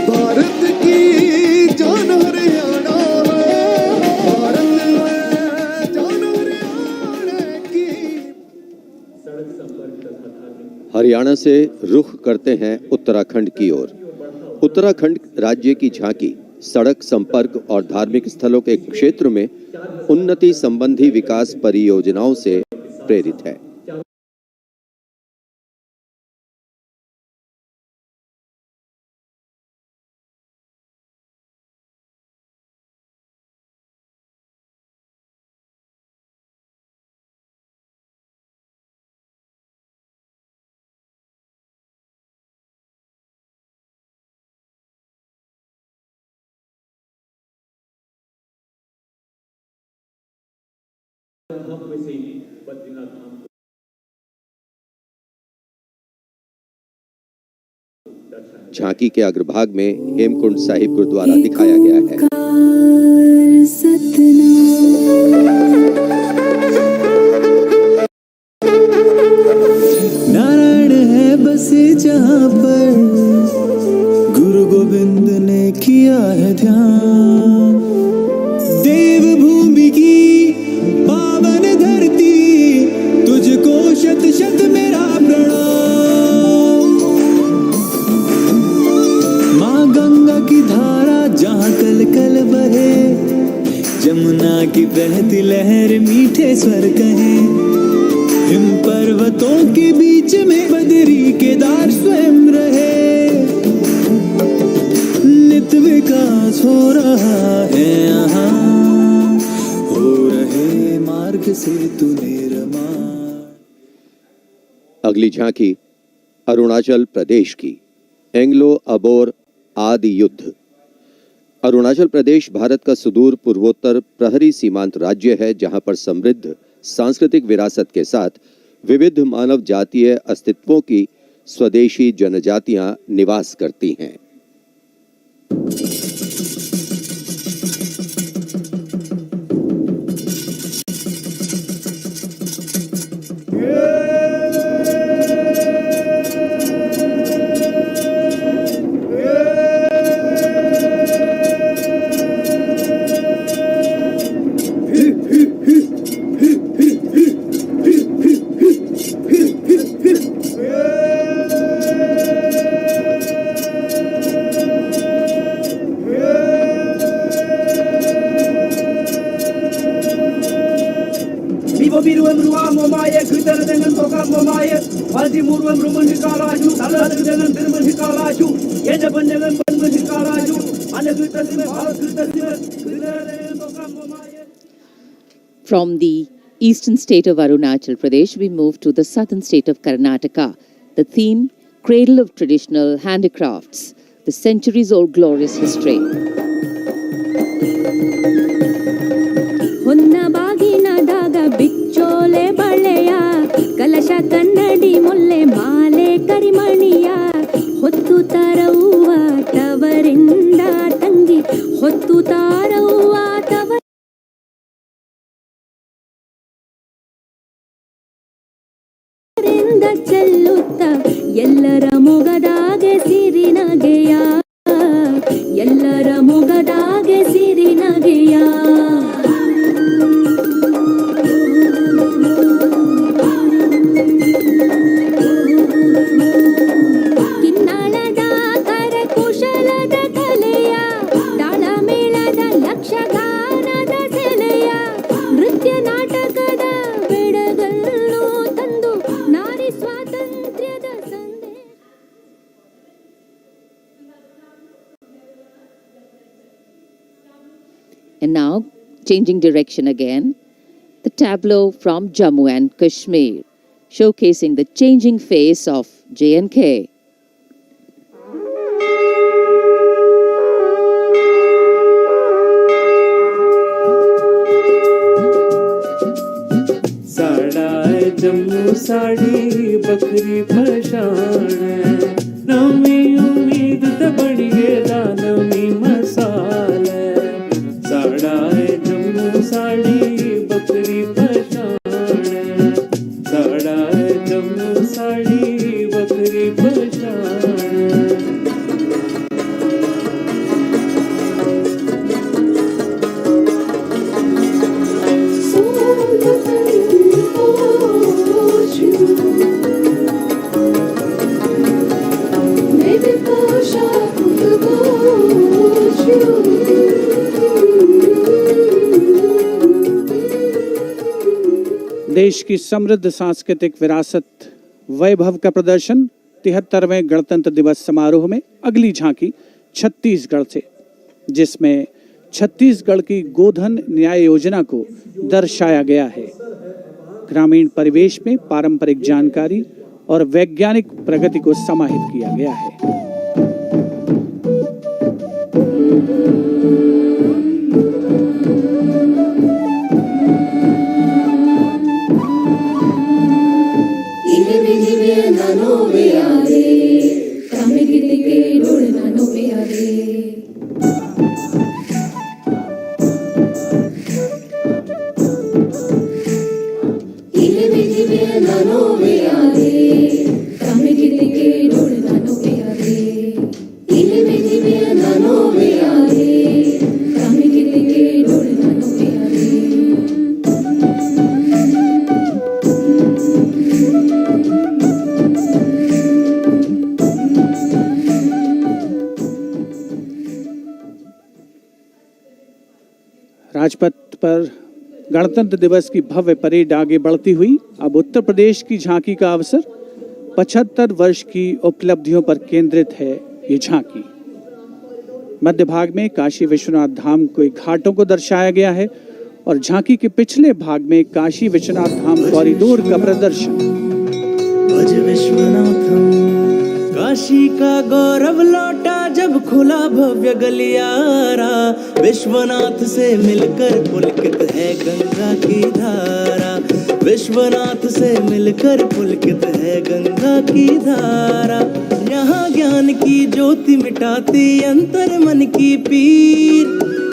भारत की जान हरियाणा है, भारत है जान हरियाणा की। हरियाणा से रुख करते हैं उत्तराखंड की ओर। उत्तराखंड राज्य की झांकी सड़क संपर्क और धार्मिक स्थलों के क्षेत्र में उन्नति संबंधी विकास परियोजनाओं से प्रेरित है। झांकी के अग्रभाग में हेमकुंड साहिब गुरुद्वारा दिखाया गया है। नारायण है बसे जहाँ पर गुरु गोविंद ने किया है ध्यान, देवभूमि की पावन धरती तुझको शत शत मेरा प्रणाम। माँ गंगा की धारा जहाँ कल कल बहे, जमुना की बहती लहर मीठे स्वर कहे, हिम पर्वतों के बीच में बदरी केदार स्वयं रहे, नित विकास हो रहा है यहाँ, हो रहे मार्ग से तू निर्मा। अगली झांकी अरुणाचल प्रदेश की एंग्लो अबोर आदि युद्ध। अरुणाचल प्रदेश भारत का सुदूर पूर्वोत्तर प्रहरी सीमांत राज्य है, जहां पर समृद्ध सांस्कृतिक विरासत के साथ विविध मानव जातीय अस्तित्वों की स्वदेशी जनजातियां निवास करती हैं। From the eastern state of Arunachal Pradesh, we move to the southern state of Karnataka. The theme, Cradle of Traditional Handicrafts, the centuries-old glorious history. ಕಲಶ ಕನ್ನಡಿ ಮುಲ್ಲೆ ಮಾಲೆ ಕರಿಮಣಿಯ ಹೊತ್ತು ತಾರವ್ವ ತವರಿಂದ ತಂಗಿ ಹೊತ್ತು ತಾರವ್ವ ತವರಿಂದ ಚೆಲ್ಲುತ್ತ ಎಲ್ಲರ ಮೊಗದಾಗೆ ಸಿರಿನಗೆಯ ಎಲ್ಲರ And now, changing direction again, the tableau from Jammu and Kashmir, showcasing the changing face of J&K. साड़ा है जम्मू साड़ी बकरी पशान है नमी उम्मीद ते बड़ी गेदा नमी मसाल है साड़ा है जम्मू साड़ी बकरी पशान है साड़ा है जम्मू साड़ी बकरी पशान है देश की समृद्ध सांस्कृतिक विरासत वैभव का प्रदर्शन 73वें गणतंत्र दिवस समारोह में अगली झांकी छत्तीसगढ़ से, जिसमें छत्तीसगढ़ की गोधन न्याय योजना को दर्शाया गया है। ग्रामीण परिवेश में पारंपरिक जानकारी और वैज्ञानिक प्रगति को समाहित किया गया है। राजपथ पर गणतंत्र दिवस की भव्य परेड आगे बढ़ती हुई अब उत्तर प्रदेश की झांकी का अवसर 75 वर्ष की उपलब्धियों पर केंद्रित है। ये झांकी मध्य भाग में काशी विश्वनाथ धाम के घाटों को दर्शाया गया है और झांकी के पिछले भाग में काशी विश्वनाथ धाम कॉरिडोर का प्रदर्शन। भज विश्वनाथम काशी का गौरव लौटा जब खुला भव्य गलियारा विश्वनाथ से मिलकर पुलकित है गंगा की धारा विश्वनाथ से मिलकर पुलकित है गंगा की धारा यहाँ ज्ञान की ज्योति मिटाती अंतर मन की पीर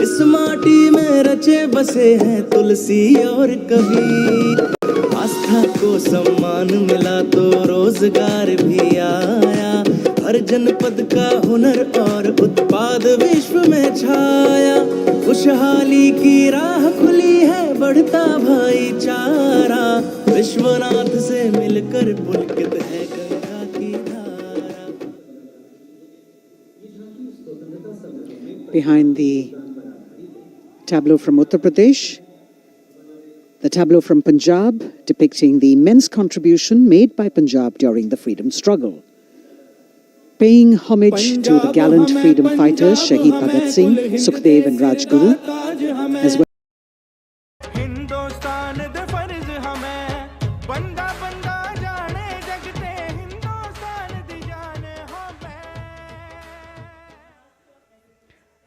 इस माटी में रचे बसे हैं तुलसी और कबीर आस्था को सम्मान मिला तो रोजगार भी आया हर जनपद का हुनर और उत्पाद विश्व में छाया खुशहाली की राह खुली है बढ़ता भाईचारा विश्वनाथ से मिलकर पुलकित है गंगा की धारा। Behind the tableau from Uttar Pradesh, the tableau from Punjab depicting the immense contribution made by Punjab during the freedom struggle. Paying homage to the gallant freedom fighters Shahid Bhagat Singh, Sukhdev and Rajguru, as well.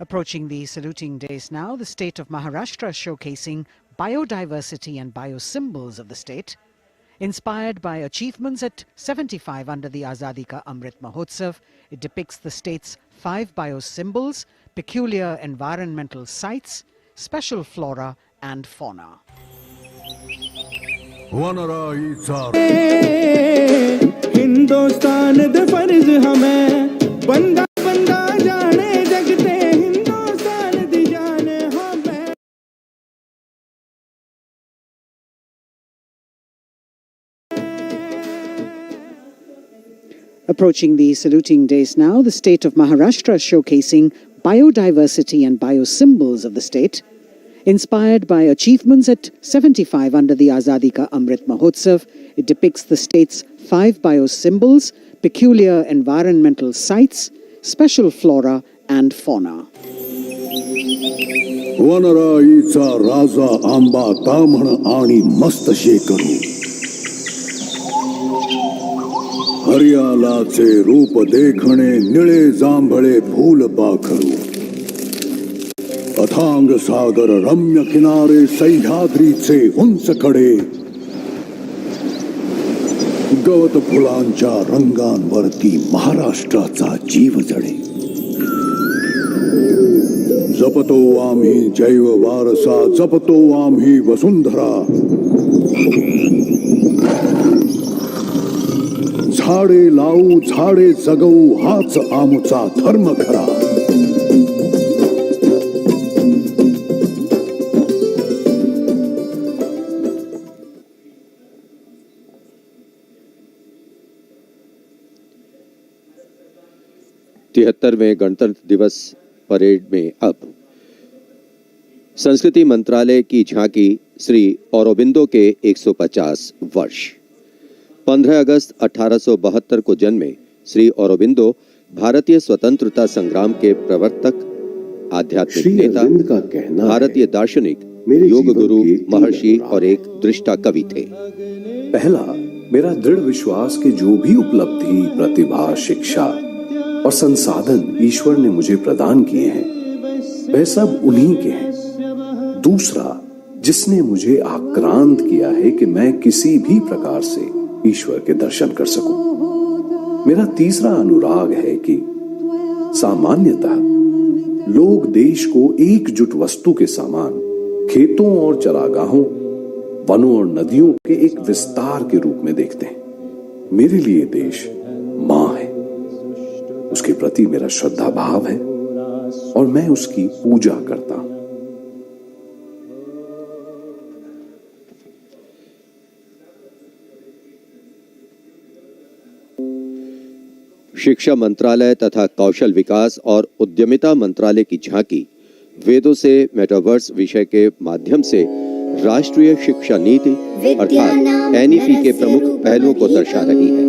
Approaching the saluting days now, the state of Maharashtra showcasing biodiversity and biosymbols of the state. Inspired by achievements at 75 under the Azadi Ka Amrit Mahotsav, it depicts the state's 5 biosymbols, peculiar environmental sites, special flora and fauna. Hindustan दे फर्ज हमें बंदा बंदा जाने जगते हिंदुस्तान दी जाने हमें। Approaching the saluting days now, the state of Maharashtra showcasing biodiversity and biosymbols of the state. Inspired by achievements at 75 under the Azadi Ka Amrit Mahotsav, it depicts the state's 5 biosymbols, peculiar environmental sites, special flora and fauna. वनराईचा राजा आंबा ताम्हण आणि मस्त शेकरू हरियालाचे रूप देखणे निळे जांभळे फूल पाखरू अथांग सागर रम्य किनारे सह्याद्रीचे उंच कडे गवत फुलांच्या रंगांवरती महाराष्ट्राचा जीव जळे जपतो आम्ही जैव वारसा जपतो आम्ही वसुंधरा झाडे लावू झाडे जगवू हाच आमचा धर्म खरा तिहत्तरवें गणतंत्र दिवस परेड में अब संस्कृति मंत्रालय की झांकी श्री औरोबिंदो के 150 वर्ष 15 अगस्त 1872 को जन्मे श्री औरोबिंदो भारतीय स्वतंत्रता संग्राम के प्रवर्तक, आध्यात्मिक नेता, भारतीय दार्शनिक, योग गुरु, महर्षि और एक दृष्टा कवि थे। पहला, मेरा दृढ़ विश्वास कि जो भी उपलब्धि, प्रतिभा, शिक्षा और संसाधन ईश्वर ने मुझे प्रदान किए हैं वह सब उन्हीं के हैं। दूसरा, जिसने मुझे आक्रांत किया है कि मैं किसी भी प्रकार से ईश्वर के दर्शन कर सकूं। मेरा तीसरा अनुराग है कि सामान्यतः लोग देश को एकजुट वस्तु के समान खेतों और चरागाहों, वनों और नदियों के एक विस्तार के रूप में देखते हैं। मेरे लिए देश मां है, उसके प्रति मेरा श्रद्धा भाव है और मैं उसकी पूजा करता हूं। शिक्षा मंत्रालय तथा कौशल विकास और उद्यमिता मंत्रालय की झांकी वेदों से मेटावर्स विषय के माध्यम से राष्ट्रीय शिक्षा नीति अर्थात एनईपी के प्रमुख पहलुओं को दर्शा रही है।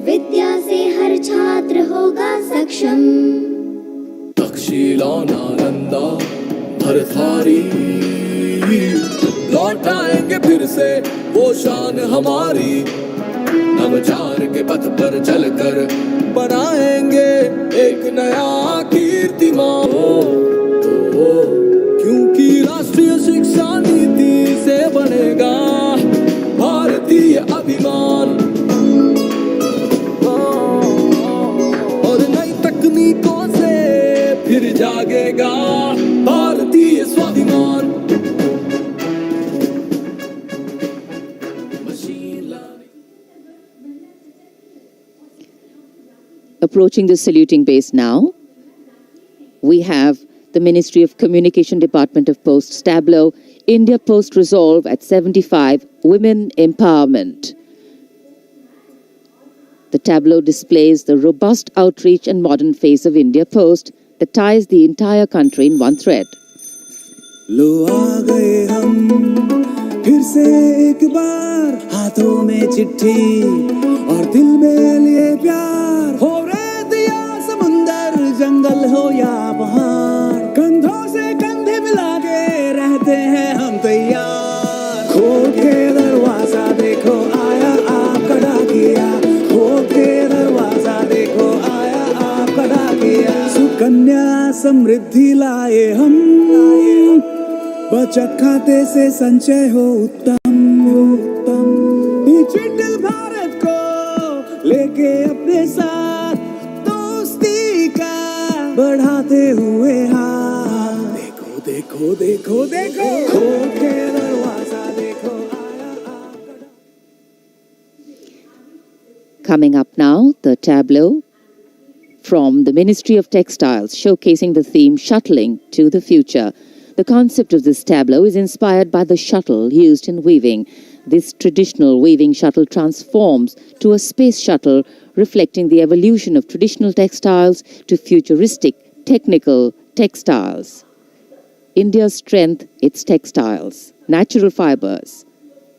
विद्या से हर छात्र होगा सक्षम। तक्षशिला नालंदा भरथारी लौटाएंगे फिर से वो शान हमारी। नवचार के पथ पर चलकर बनाएंगे एक नया कीर्तिमान। क्योंकि राष्ट्रीय शिक्षा नीति से बनेगा भारतीय अभिमान और नई तकनीकों से फिर जागेगा भारतीय स्वाभिमान। Approaching the saluting base now, we have the Ministry of Communication Department of Posts tableau, India Post Resolve at 75, Women Empowerment. The tableau displays the robust outreach and modern face of India Post that ties the entire country in one thread. लो आ गए हम फिर से एक बार, हाथों में चिट्ठी और दिल में लिए प्यार। हो रेत या समुंदर, जंगल हो या पहाड़, कंधों से कंधे मिला के रहते हैं हम तैयार। खोल के दरवाजा देखो आया आपका डाकिया, खोल के दरवाजा देखो आया आपका डाकिया। सुकन्या समृद्धि लाए हम, बचत खाते से संचय हो उत्तम उत्तम। डिजिटल भारत को लेके अपने साथ दोस्ती का बढ़ाते हुए हाथ। देखो देखो देखो देखो, खोल के दरवाजा देखो आया आपका। Coming up now, the tableau from the Ministry of Textiles showcasing the theme Shuttling to the Future. The concept of this tableau is inspired by the shuttle used in weaving. This traditional weaving shuttle transforms to a space shuttle, reflecting the evolution of traditional textiles to futuristic technical textiles. India's strength, its textiles, natural fibers,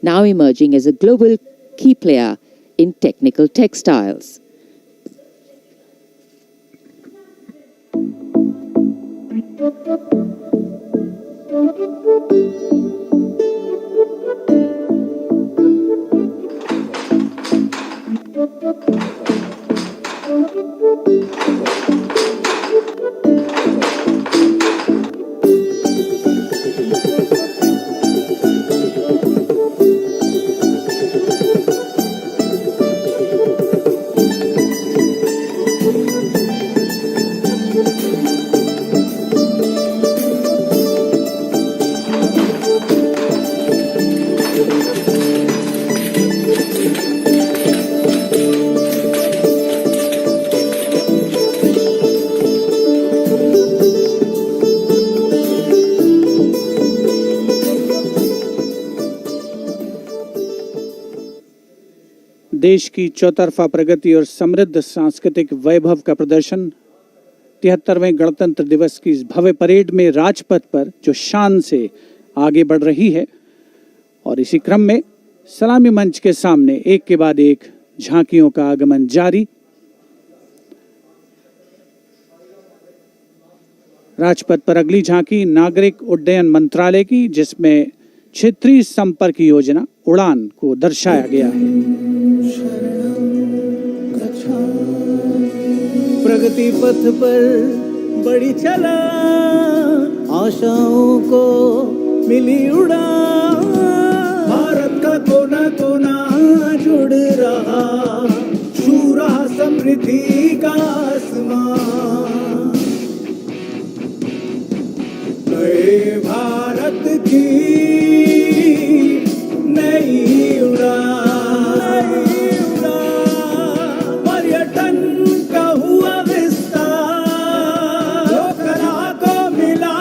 now emerging as a global key player in technical textiles. देश की चौतरफा प्रगति और समृद्ध सांस्कृतिक वैभव का प्रदर्शन 73वें गणतंत्र दिवस की इस भव्य परेड में राजपथ पर जो शान से आगे बढ़ रही है, और इसी क्रम में सलामी मंच के सामने एक के बाद एक झांकियों का आगमन जारी। राजपथ पर अगली झांकी नागरिक उड्डयन मंत्रालय की, जिसमें क्षेत्रीय संपर्क योजना उड़ान को दर्शाया गया है। प्रगति पथ पर बड़ी चला, आशाओं को मिली उड़ान, भारत का कोना कोना जुड़ रहा, छू रहा समृद्धि का आसमान, नए भारत की नई उड़ान, पर्यटन का हुआ विस्तार, लोकला को मिला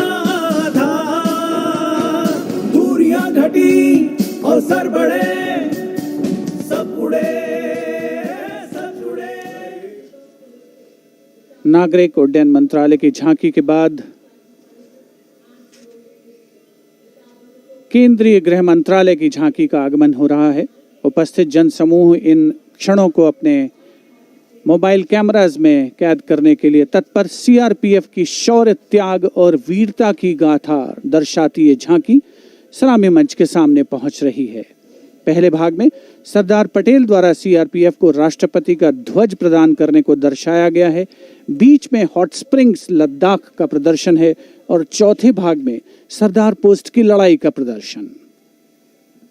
आधार, दूरियां घटी और सर बढ़े, सब उड़े सब जुड़े। नागरिक उड्डयन मंत्रालय की झांकी के बाद केंद्रीय गृह मंत्रालय की झांकी का आगमन हो रहा है। उपस्थित जनसमूह इन क्षणों को अपने मोबाइल कैमरास में कैद करने के लिए तत्पर। सीआरपीएफ की शौर्य, त्याग और वीरता की गाथा दर्शाती ये झांकी सलामी मंच के सामने पहुंच रही है। पहले भाग में सरदार पटेल द्वारा सीआरपीएफ को राष्ट्रपति का ध्वज प्रदान करने को दर्शाया गया है। बीच में हॉट स्प्रिंग्स लद्दाख का प्रदर्शन है और चौथे भाग में सरदार पोस्ट की लड़ाई का प्रदर्शन।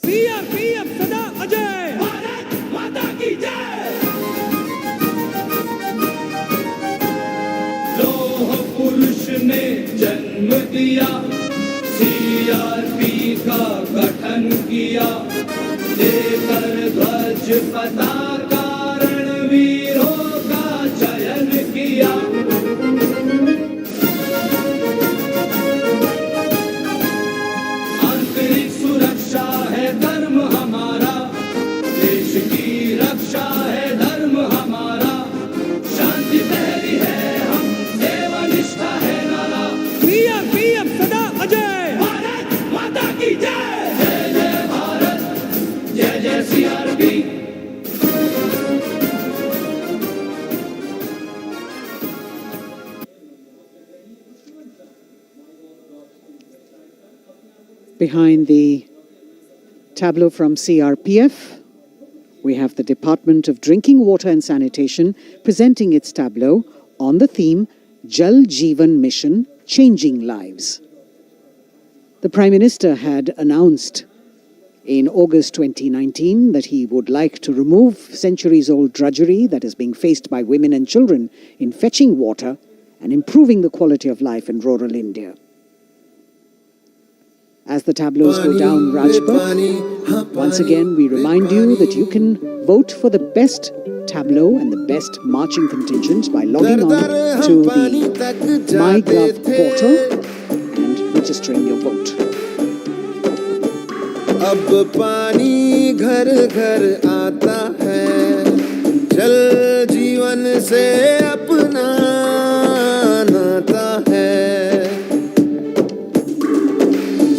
सीआरपीएफ सदा अजय, भारत माता की जय। लौह पुरुष ने जन्म दिया, सीआरपी का गठन किया, लेकर ध्वज पताका रणवीरों का चयन किया। आंतरिक सुरक्षा है धर्म हमारा, देश की रक्षा है धर्म हमारा, शांति पहली है हम, सेवा निष्ठा है नारा। सीआरपीएफ सदा अजय, भारत माता की जय। जय जय भारत, जय जय CRP. Behind the tableau from CRPF, we have the Department of Drinking Water and Sanitation presenting its tableau on the theme Jal Jeevan Mission, Changing Lives. The Prime Minister had announced in August 2019 that he would like to remove centuries-old drudgery that is being faced by women and children in fetching water and improving the quality of life in rural India. As the tableaus go down Rajpath, once again we remind you that you can vote for the best tableau and the best marching contingent by logging on to the MyGov portal and registering your vote. अब पानी घर घर आता है, जल जीवन से अपना नाता है।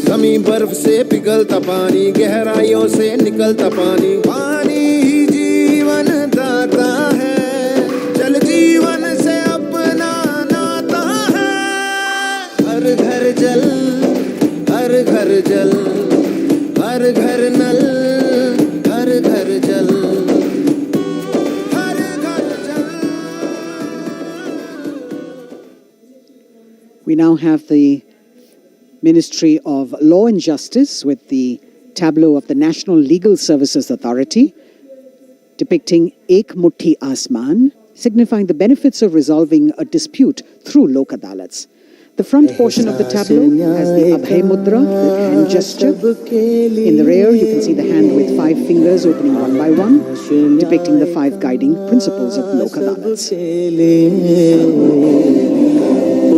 ज़मीं बर्फ से पिघलता पानी, गहराइयों से निकलता पानी, पानी ही जीवन दाता है, जल जीवन से अपना नाता है। हर घर जल, हर घर जल, We now have the Ministry of Law and Justice with the tableau of the National Legal Services Authority depicting Ek Mutti Asman, signifying the benefits of resolving a dispute through Lok Adalats. The front portion of the tableau has the Abhay Mudra, the hand gesture. In the rear, you can see the hand with 5 fingers opening one by one, depicting the 5 guiding principles of Lok Adalats.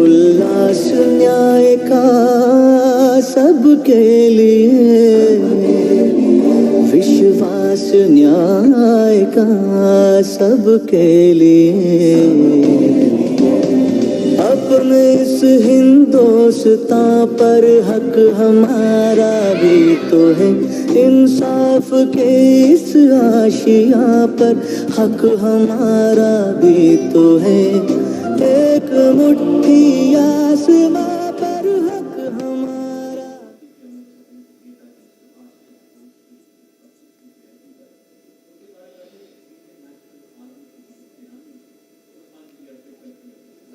उल्लास न्याय का सबके लिए, विश्वास न्याय का सबके लिए, अपने इस हिंदुस्तां पर हक हमारा भी तो है, इंसाफ के इस आशिया पर हक हमारा भी तो है, एक मुट्ठी आसमां पर हक हमारा।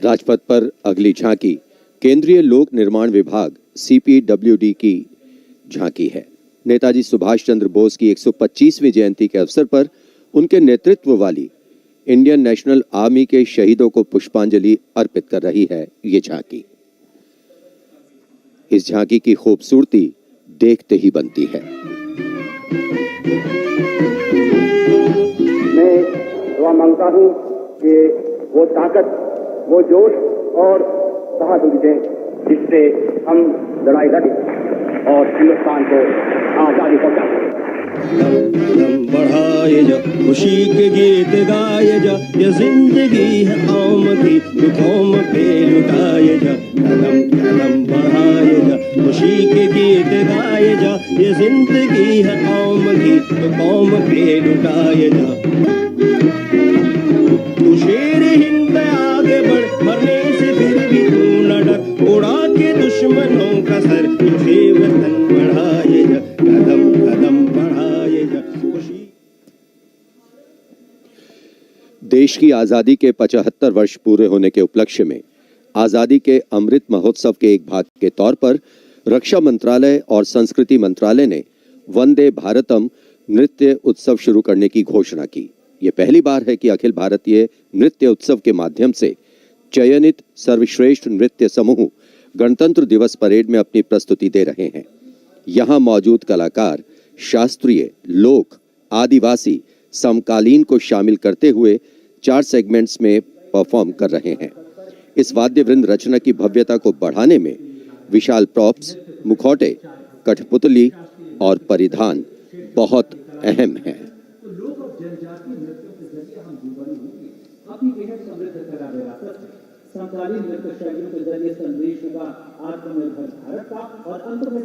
राजपथ पर अगली झांकी केंद्रीय लोक निर्माण विभाग CPWD की झांकी है। नेताजी सुभाष चंद्र बोस की 125वीं जयंती के अवसर पर उनके नेतृत्व वाली इंडियन नेशनल आर्मी के शहीदों को पुष्पांजलि अर्पित कर रही है ये झांकी। इस झांकी की खूबसूरती देखते ही बनती है। मैं दुआ मांगता हूं कि वो ताकत, वो जोश और बहादुरी दें जिससे हम लड़ाई लड़ें और हिंदुस्तान को आजादी पहुंचाएं। बढ़ाए जा खुशी के गीत गाए जा, ये जिंदगी है कौम की तो कौम पे लुटाए जा, कदम कदम बढ़ाए जा खुशी के गीत गाए जा, ये जिंदगी है कौम की तो कौम पे लुटाए जा। तू शेर हिंद आगे बढ़, मरने से फिर भी तू न डर, उड़ा के दुश्मनों का सर, तुझे वतन बढ़ाए जा, कदम कदम बढ़ाए जा। देश की आजादी के 75 वर्ष पूरे होने के उपलक्ष्य में आजादी के अमृत महोत्सव के एक भाग के तौर पर रक्षा मंत्रालय और संस्कृति मंत्रालय ने वंदे भारतम नृत्य उत्सव शुरू करने की घोषणा की। यह पहली बार है कि अखिल भारतीय नृत्य उत्सव के माध्यम से चयनित सर्वश्रेष्ठ नृत्य समूह गणतंत्र दिवस परेड में अपनी प्रस्तुति दे रहे हैं। यहां मौजूद कलाकार शास्त्रीय, लोक, आदिवासी, समकालीन को शामिल करते हुए 4 सेगमेंट्स में परफॉर्म कर रहे हैं। इस वाद्य वृंद रचना की भव्यता को बढ़ाने में विशाल प्रॉप्स, मुखौटे, कठपुतली और परिधान बहुत अहम हैं।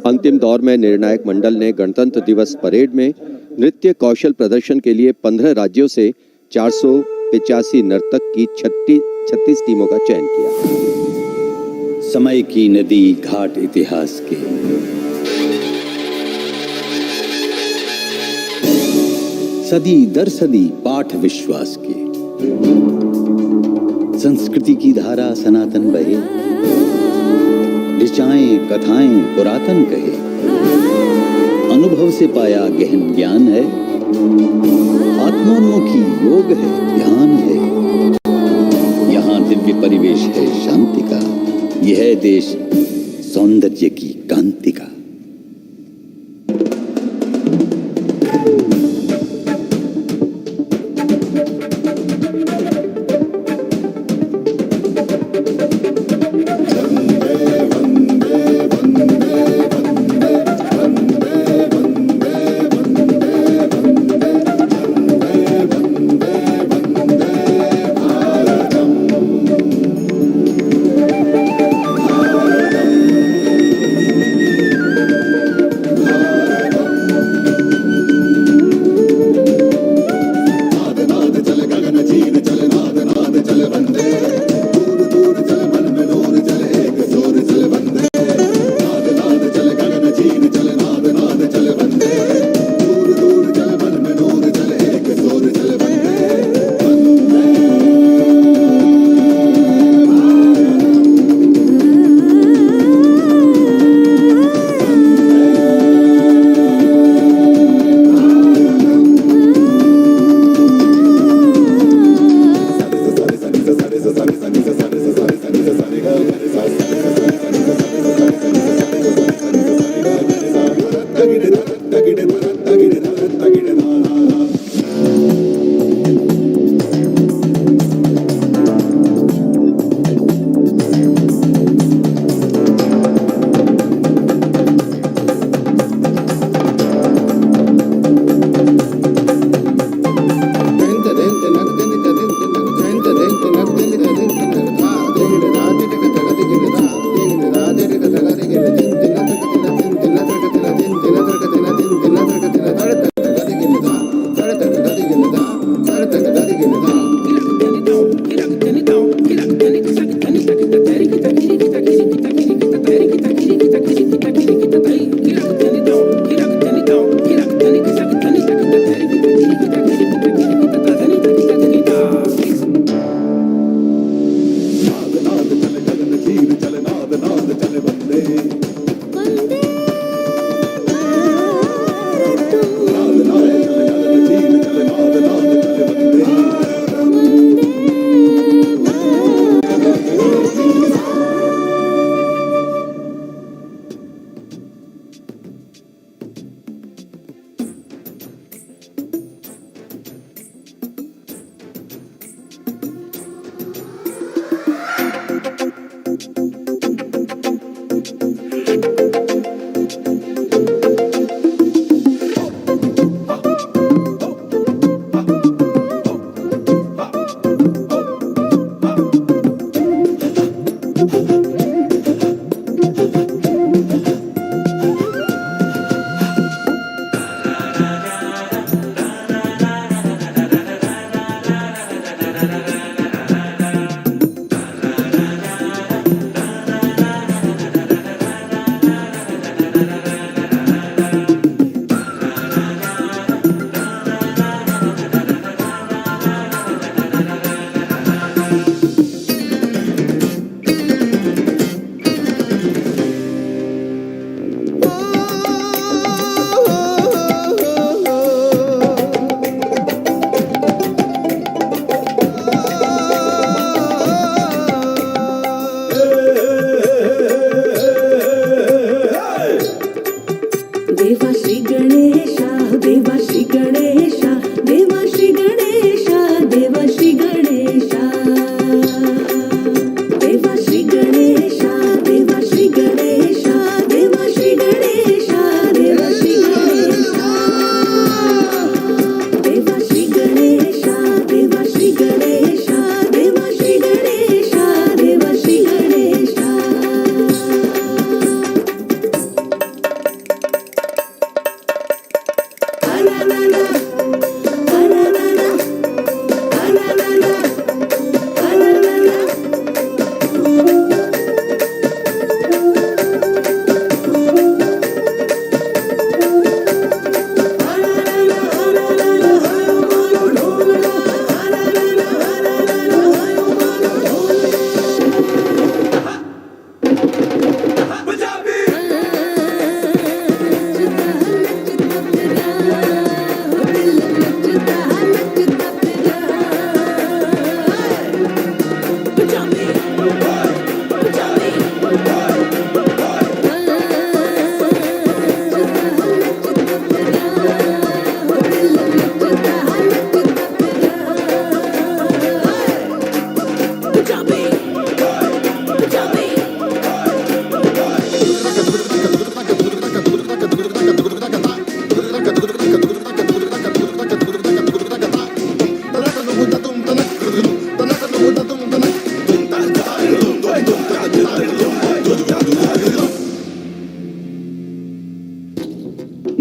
अंतिम दौर में निर्णायक मंडल ने गणतंत्र दिवस परेड में नृत्य कौशल प्रदर्शन के लिए 15 राज्यों से 485 नर्तक की 36 टीमों का चयन किया। समय की नदी घाट इतिहास के, सदी दर सदी पाठ विश्वास के, संस्कृति की धारा सनातन बहे, ऋचाएं कथाएं पुरातन कहे, अनुभव से पाया गहन ज्ञान है, आत्मोन्मुखी योग है, ध्यान है, यहाँ दिव्य परिवेश है शांति का, यह है देश सौंदर्य की कांति का।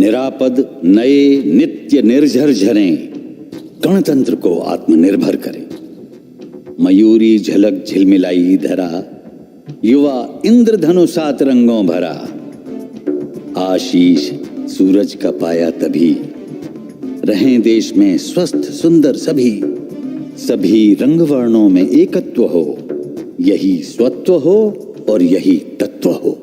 निरापद नए नित्य निर्झर झरें गणतंत्र को आत्मनिर्भर करें। मयूरी झलक झिलमिलाई धरा, युवा इंद्रधनुषात रंगों भरा। आशीष सूरज का पाया तभी, रहें देश में स्वस्थ सुंदर सभी। सभी रंग वर्णों में एकत्व हो, यही स्वत्व हो और यही तत्व हो।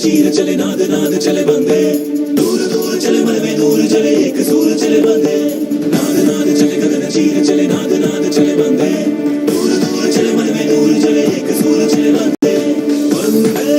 चीर चले नाद नाद चले बंदे दूर दूर चले मन में दूर चले एक सूर चले बंदे नाद नाद चले गगन चीर चले नाद नाद चले बंदे दूर दूर चले मन में दूर चले एक सूर चले बंदे वंदे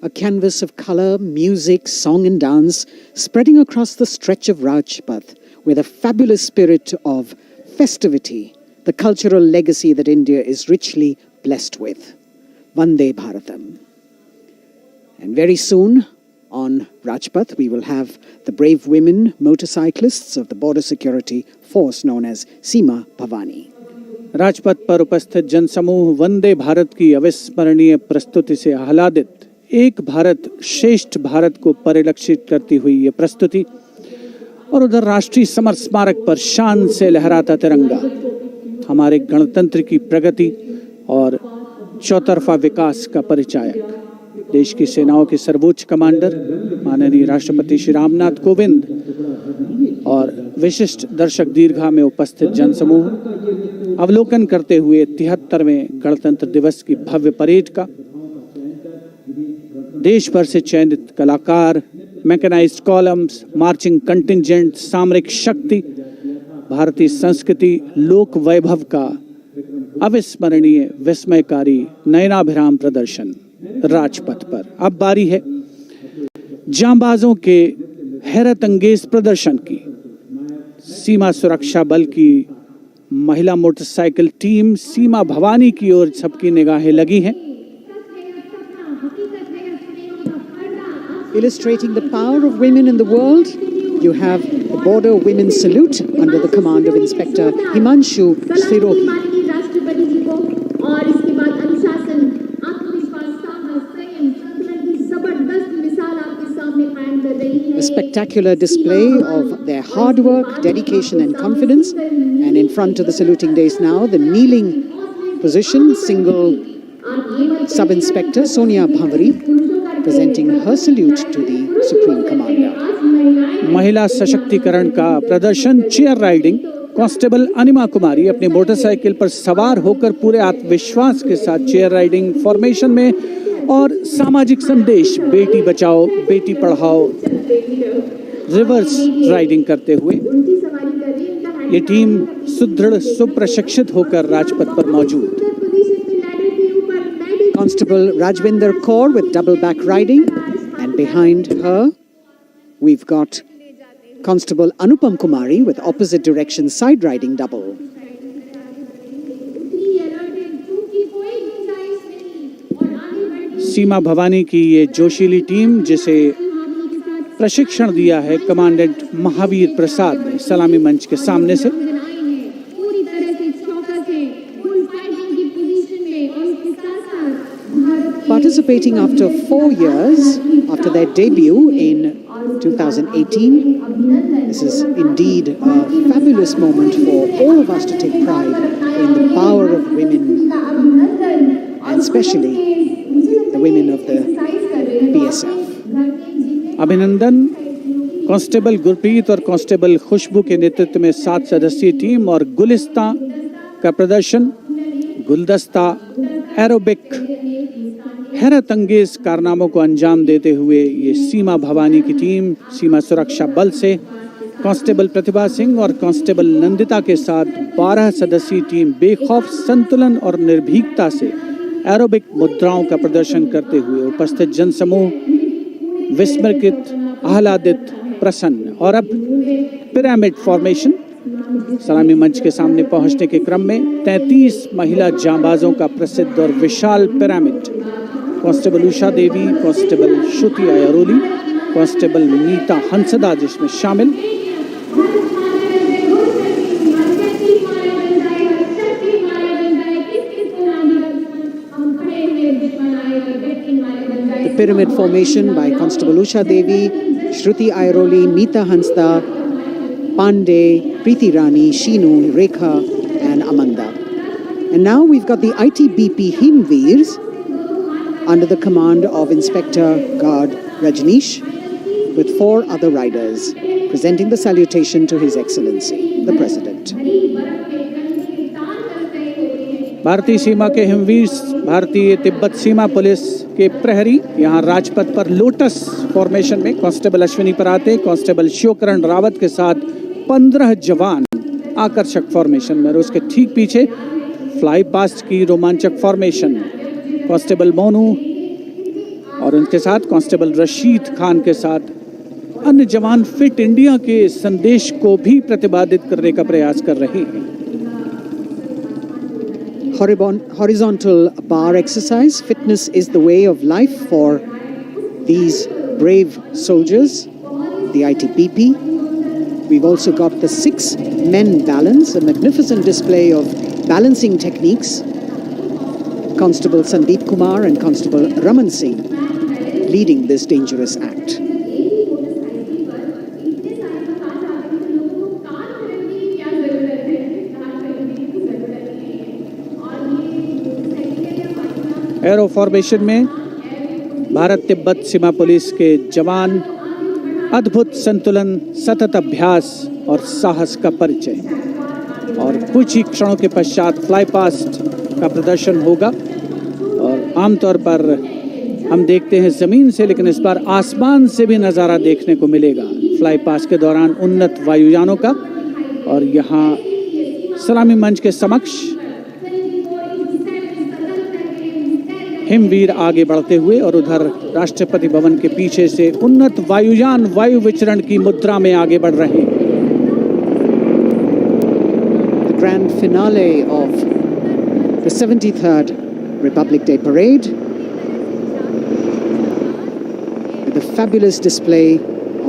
A canvas of colour, music, song and dance spreading across the stretch of Rajpath with a fabulous spirit of festivity, the cultural legacy that India is richly blessed with. Vande Bharatam. And very soon on Rajpath we will have the brave women motorcyclists of the border security force known as Seema Bhavani. Rajpath पर उपस्थित जनसमूह वंदे भारत की अविस्मरणीय प्रस्तुति से आह्लादित एक भारत श्रेष्ठ भारत को परिलक्षित करती हुई ये प्रस्तुति और उधर राष्ट्रीय समर स्मारक पर शान से लहराता तिरंगा हमारे गणतंत्र की प्रगति और चौतरफा विकास का परिचायक। देश की सेनाओं के सर्वोच्च कमांडर माननीय राष्ट्रपति श्री रामनाथ कोविंद और विशिष्ट दर्शक दीर्घा में उपस्थित जनसमूह अवलोकन करते हुए 73वें गणतंत्र दिवस की भव्य परेड का देश भर से चयनित कलाकार, मैकेनाइज्ड कॉलम्स, मार्चिंग कंटिंजेंट, सामरिक शक्ति, भारतीय संस्कृति, लोक वैभव का अविस्मरणीय विस्मयकारी नयनाभिराम प्रदर्शन राजपथ पर। अब बारी है जांबाजों के हैरत अंगेज प्रदर्शन की। सीमा सुरक्षा बल की महिला मोटरसाइकिल टीम सीमा भवानी की ओर सबकी निगाहें लगी हैं। Illustrating the power of women in the world, you have the Border Women's Salute under the command of Inspector Himanshu Sirohi. A spectacular display of their hard work, dedication and confidence. And in front of the saluting days now, the kneeling position, single Sub-Inspector Sonia Bhavari presenting her salute to the Supreme Commander. महिला सशक्तिकरण का प्रदर्शन chair riding. Constable अनिमा कुमारी अपनी motorcycle पर सवार होकर पूरे आत्मविश्वास के साथ चेयर राइडिंग फॉर्मेशन में और सामाजिक संदेश बेटी बचाओ बेटी पढ़ाओ रिवर्स राइडिंग करते हुए ये टीम सुदृढ़ सुप्रशिक्षित होकर राजपथ पर मौजूद। Constable Rajvinder Kaur with double back riding, and behind her we've got Constable Anupam Kumari with opposite direction side riding double. सीमा भवानी की ये जोशीली टीम जिसे प्रशिक्षण दिया है कमांडेंट महावीर प्रसाद ने सलामी मंच के सामने से। Participating after 4 years after their debut in 2018, this is indeed a fabulous moment for all of us to take pride in the power of women, and especially the women of the BSF. अभिनंदन constable Gurpreet और constable खुशबू के नेतृत्व में 7 सदस्यीय team और गुलिस्ता का प्रदर्शन, गुलदस्ता, एरोबिक, हैरत अंगेज कारनामों को अंजाम देते हुए ये सीमा भवानी की टीम सीमा सुरक्षा बल से कांस्टेबल प्रतिभा सिंह और कांस्टेबल नंदिता के साथ 12 सदस्यीय टीम बेखौफ संतुलन और निर्भीकता से एरोबिक मुद्राओं का प्रदर्शन करते हुए उपस्थित जनसमूह विस्मृत, आह्लादित, प्रसन्न। और अब पिरामिड फॉर्मेशन। सलामी मंच के सामने पहुंचने के क्रम में 33 महिला जांबाजों का प्रसिद्ध और विशाल पिरामिड कांस्टेबल उषा देवी, कांस्टेबल श्रुति अयरोली, कांस्टेबल नीता हंसदा जिसमें शामिल। The pyramid formation by Constable Usha Devi, Shruti Airoli, Neeta Hansda, Pandey, Preeti Rani, Sheenu, Rekha and Amanda. And now we've got the ITBP Himveers under the command of Inspector Guard Rajneesh with 4 other riders presenting the salutation to His Excellency, the President. भारतीय सीमा के हिमवीर, भारतीय तिब्बत सीमा police के प्रहरी यहाँ राजपथ पर lotus formation में constable Ashwini पराते, constable Shivkaran Rawat के साथ 15 जवान आकर्षक फॉर्मेशन में। और उसके ठीक पीछे फ्लाई पास्ट की रोमांचक फॉर्मेशन कांस्टेबल मोनू और उनके साथ कांस्टेबल रशीद खान के साथ अन्य जवान फिट इंडिया के संदेश को भी प्रतिपादित करने का प्रयास कर रहे हैं। Horizontal bar exercise. Fitness is the way of life for these brave soldiers, the ITBP. We've also got the 6 men balance, a magnificent display of balancing techniques. Constable Sandeep Kumar and Constable Raman Singh leading this dangerous act. Arrow formation में भारत तिब्बत सीमा police के जवान अद्भुत संतुलन, सतत अभ्यास और साहस का परिचय। और कुछ ही क्षणों के पश्चात फ्लाई पास्ट का प्रदर्शन होगा। और आमतौर पर हम देखते हैं ज़मीन से, लेकिन इस बार आसमान से भी नज़ारा देखने को मिलेगा फ्लाई पास्ट के दौरान उन्नत वायुयानों का। और यहाँ सलामी मंच के समक्ष हिमवीर आगे बढ़ते हुए और उधर राष्ट्रपति भवन के पीछे से उन्नत वायुयान वायु विचरण की मुद्रा में आगे बढ़ रहे हैं। The grand finale of the 73rd Republic Day Parade with a fabulous display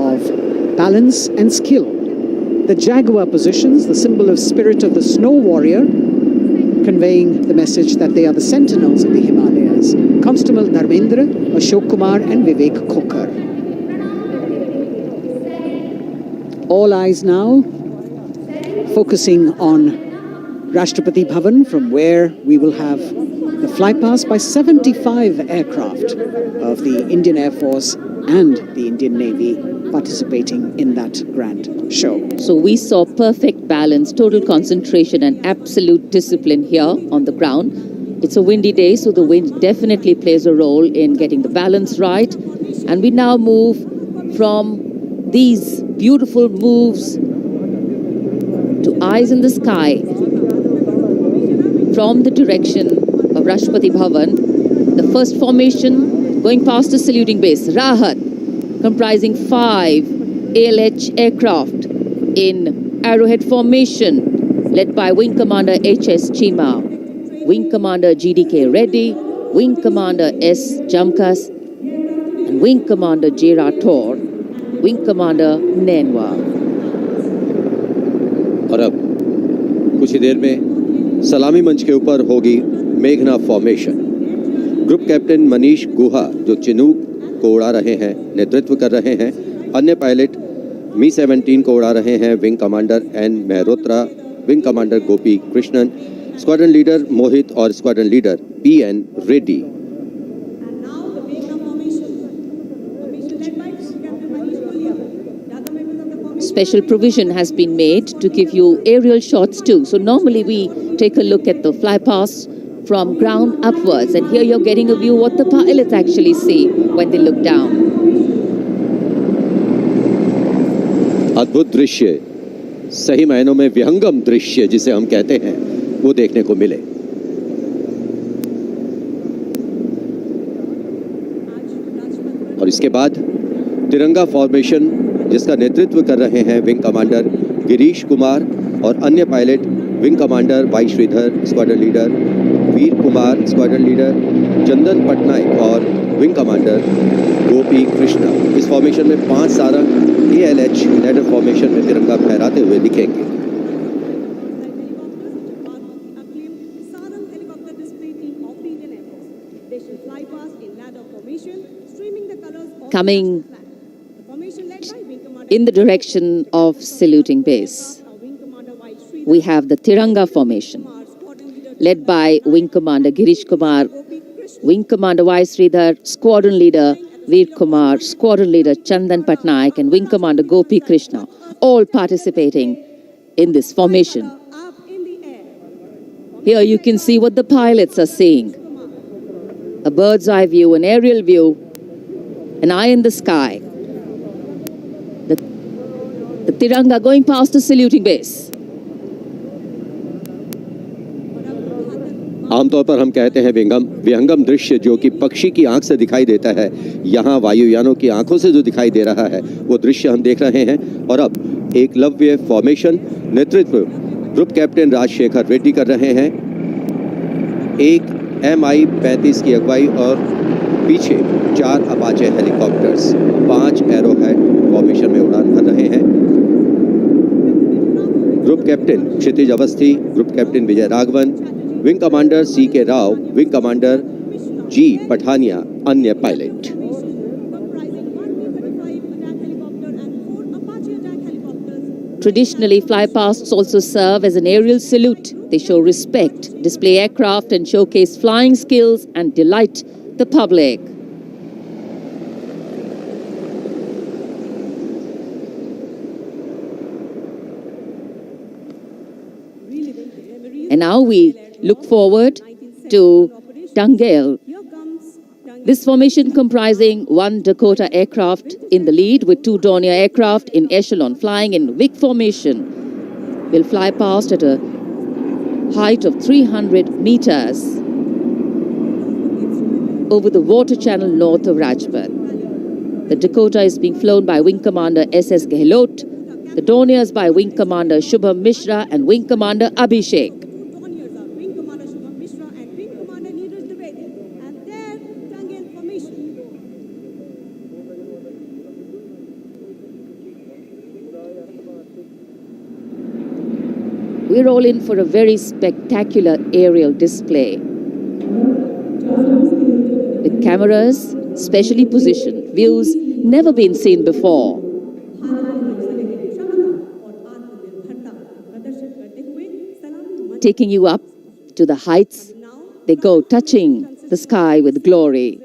of balance and skill. The Jaguar positions, the symbol of spirit of the snow warrior, conveying the message that they are the sentinels of the Himalayas. Constable Dharmendra, Ashok Kumar and Vivek Khokar. All eyes now focusing on Rashtrapati Bhavan, from where we will have the flypast by 75 aircraft of the Indian Air Force and the Indian Navy participating in that grand show. So we saw perfect balance, total concentration and absolute discipline here on the ground. It's a windy day, so the wind definitely plays a role in getting the balance right. And we now move from these beautiful moves to eyes in the sky from the direction of Rashtrapati Bhavan. The first formation going past the saluting base, Rahat, comprising 5 ALH aircraft in arrowhead formation, led by Wing Commander H.S. Chima, Wing Commander G.D.K. Reddy, Wing Commander S. Jamkas, and Wing Commander J. Rathore, Wing Commander Nenwa. और अब कुछ ही देर में सलामी मंच के ऊपर होगी मेघना फॉर्मेशन। ग्रुप कैप्टन मनीष गुहा जो चिनूक को उड़ा रहे हैं, नेतृत्व कर रहे हैं। अन्य पायलट मी-17 को उड़ा रहे हैं wing commander N Mehrotra, wing commander Gopi Krishnan, squadron leader Mohit और squadron leader P N. Reddy. Special provision has been made to give you aerial shots too. So normally we take a look at the flypast from ground upwards, and here you're getting a view what the pilots actually see when they look down. अद्भुत दृश्य, सही मायनों में विहंगम दृश्य जिसे हम कहते हैं, वो देखने को मिले। और इसके बाद तिरंगा फॉर्मेशन जिसका नेतृत्व कर रहे हैं विंग कमांडर गिरीश कुमार और अन्य pilot wing commander Y Shridhar, squadron leader Veer Kumar, squadron leader Chandan Patnaik और विंग कमांडर गोपी कृष्णा। इस फॉर्मेशन में 5 सारंग ALH लैडर फॉर्मेशन में तिरंगा फहराते हुए दिखेंगे। Coming in the direction of saluting base, we have the Tiranga formation, led by Wing Commander Girish Kumar, Wing Commander Y. Sridhar, Squadron Leader Veer Kumar, Squadron Leader Chandan Patnaik, and Wing Commander Gopi Krishna, all participating in this formation. Here you can see what the pilots are seeing. A bird's eye view, an aerial view, an eye in the sky. The Tiranga going past the saluting base. आमतौर पर हम कहते हैं विहंगम दृश्य जो कि पक्षी की आंख से दिखाई देता है, यहाँ वायुयानों की आंखों से जो दिखाई दे रहा है वो दृश्य हम देख रहे हैं। और अब एकलव्य फॉर्मेशन नेतृत्व ग्रुप कैप्टन राजशेखर रेड्डी कर रहे हैं। एक MI-35 की अगुवाई और पीछे 4 अपाचे हेलीकॉप्टर्स 5 एरोहेड फॉर्मेशन में उड़ान भर रहे हैं। Group captain Kshitij Awasthi, group captain Vijay Raghavan, wing commander CK Rao, wing commander G Pathania, अन्य pilot. Traditionally, flypasts also serve as an aerial salute. They show respect, display aircraft, and showcase flying skills and delight the public. And now we look forward to Tangel. This formation comprising 1 Dakota aircraft in the lead with 2 Dornier aircraft in echelon flying in Vic formation will fly past at a height of 300 meters over the water channel north of Rajpath. The Dakota is being flown by Wing Commander SS Gehlot, the Dorniers by Wing Commander Shubham Mishra and Wing Commander Abhishek. We're all in for a very spectacular aerial display with cameras specially positioned, views never been seen before. Taking you up to the heights, they go, touching the sky with glory.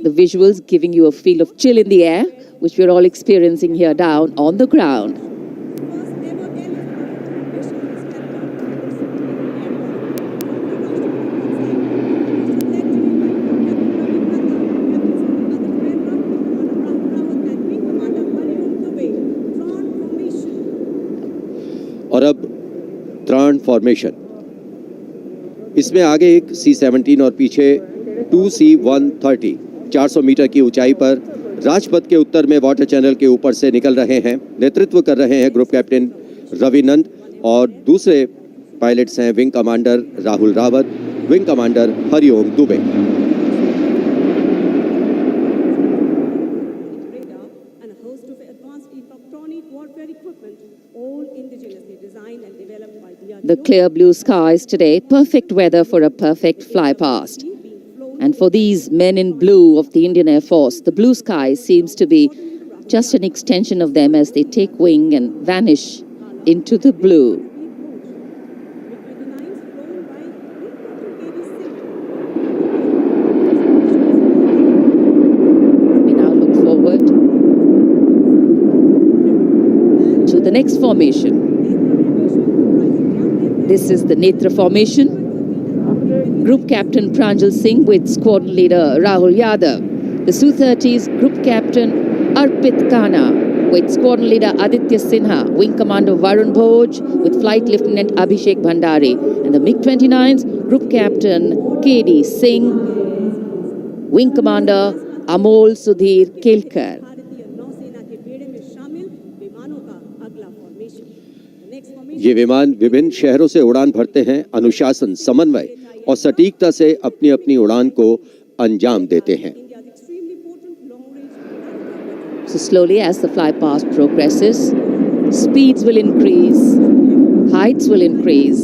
The visuals giving you a feel of chill in the air, which we're all experiencing here down on the ground. और अब त्राण formation, इसमें आगे एक C-17 और पीछे 2C-130 400 metre की ऊंचाई पर राजपथ के उत्तर में वाटर चैनल के ऊपर से निकल रहे हैं। नेतृत्व कर रहे हैं ग्रुप कैप्टन रविनंद और दूसरे पायलट्स हैं wing commander Rahul Rawat, wing commander Hariom Dubey. The clear blue skies today, perfect weather for a perfect fly past. And for these men in blue of the Indian Air Force, the blue sky seems to be just an extension of them as they take wing and vanish into the blue. We now look forward to the next formation. This is the Netra formation. Group Captain Pranjal Singh with Squadron Leader Rahul Yadav. The Su-30's Group Captain Arpit Khanna with Squadron Leader Aditya Sinha, Wing Commander Varun Bhoj with Flight Lieutenant Abhishek Bhandari, and the MiG-29's Group Captain K.D. Singh, Wing Commander Amol Sudhir Kelkar. ये विमान विभिन्न शहरों से उड़ान भरते हैं, अनुशासन, समन्वय और सटीकता से अपनी अपनी उड़ान को अंजाम देते हैं. So slowly as the flypast progresses, speeds will increase, heights will increase,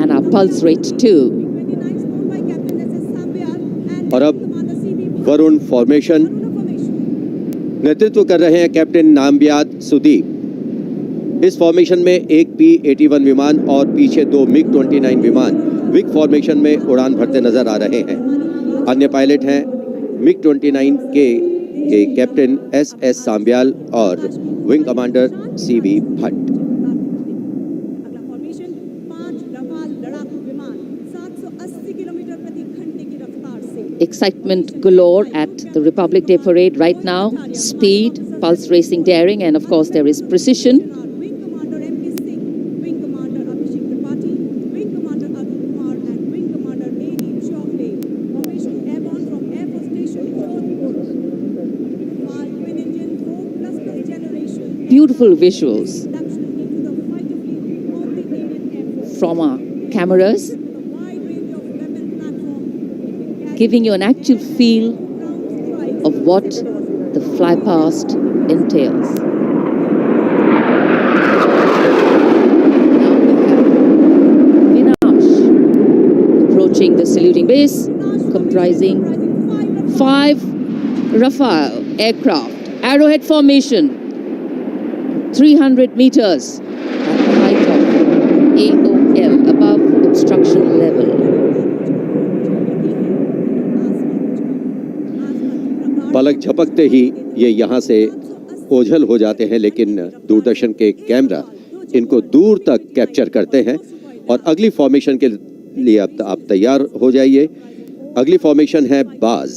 and our pulse rate too. और अब वरुण फॉर्मेशन नेतृत्व कर रहे हैं कैप्टन नामबियात सुदीप. इस फॉर्मेशन में एक P-81 विमान और पीछे दो MiG-29 विमान विग फॉर्मेशन में उड़ान भरते नजर आ रहे हैं. अन्य पायलट हैं MiG-29 के कैप्टन S.S. सांब्याल और wing commander C.V. Bhatt. Excitement galore at the Republic Day Parade right now. Speed, pulse racing, daring, and of course there is precision. Beautiful visuals from our cameras, giving you an actual feel of what the flypast entails. Now we have Vinash approaching the saluting base, comprising 5 Rafale aircraft, arrowhead formation, 300 meters at the height of AOL, above obstruction level. पलक झपकते ही ये यहाँ से ओझल हो जाते हैं, लेकिन दूरदर्शन के कैमरा इनको दूर तक कैप्चर करते हैं. और अगली फॉर्मेशन के लिए अब आप तैयार हो जाइए. अगली फॉर्मेशन है बाज.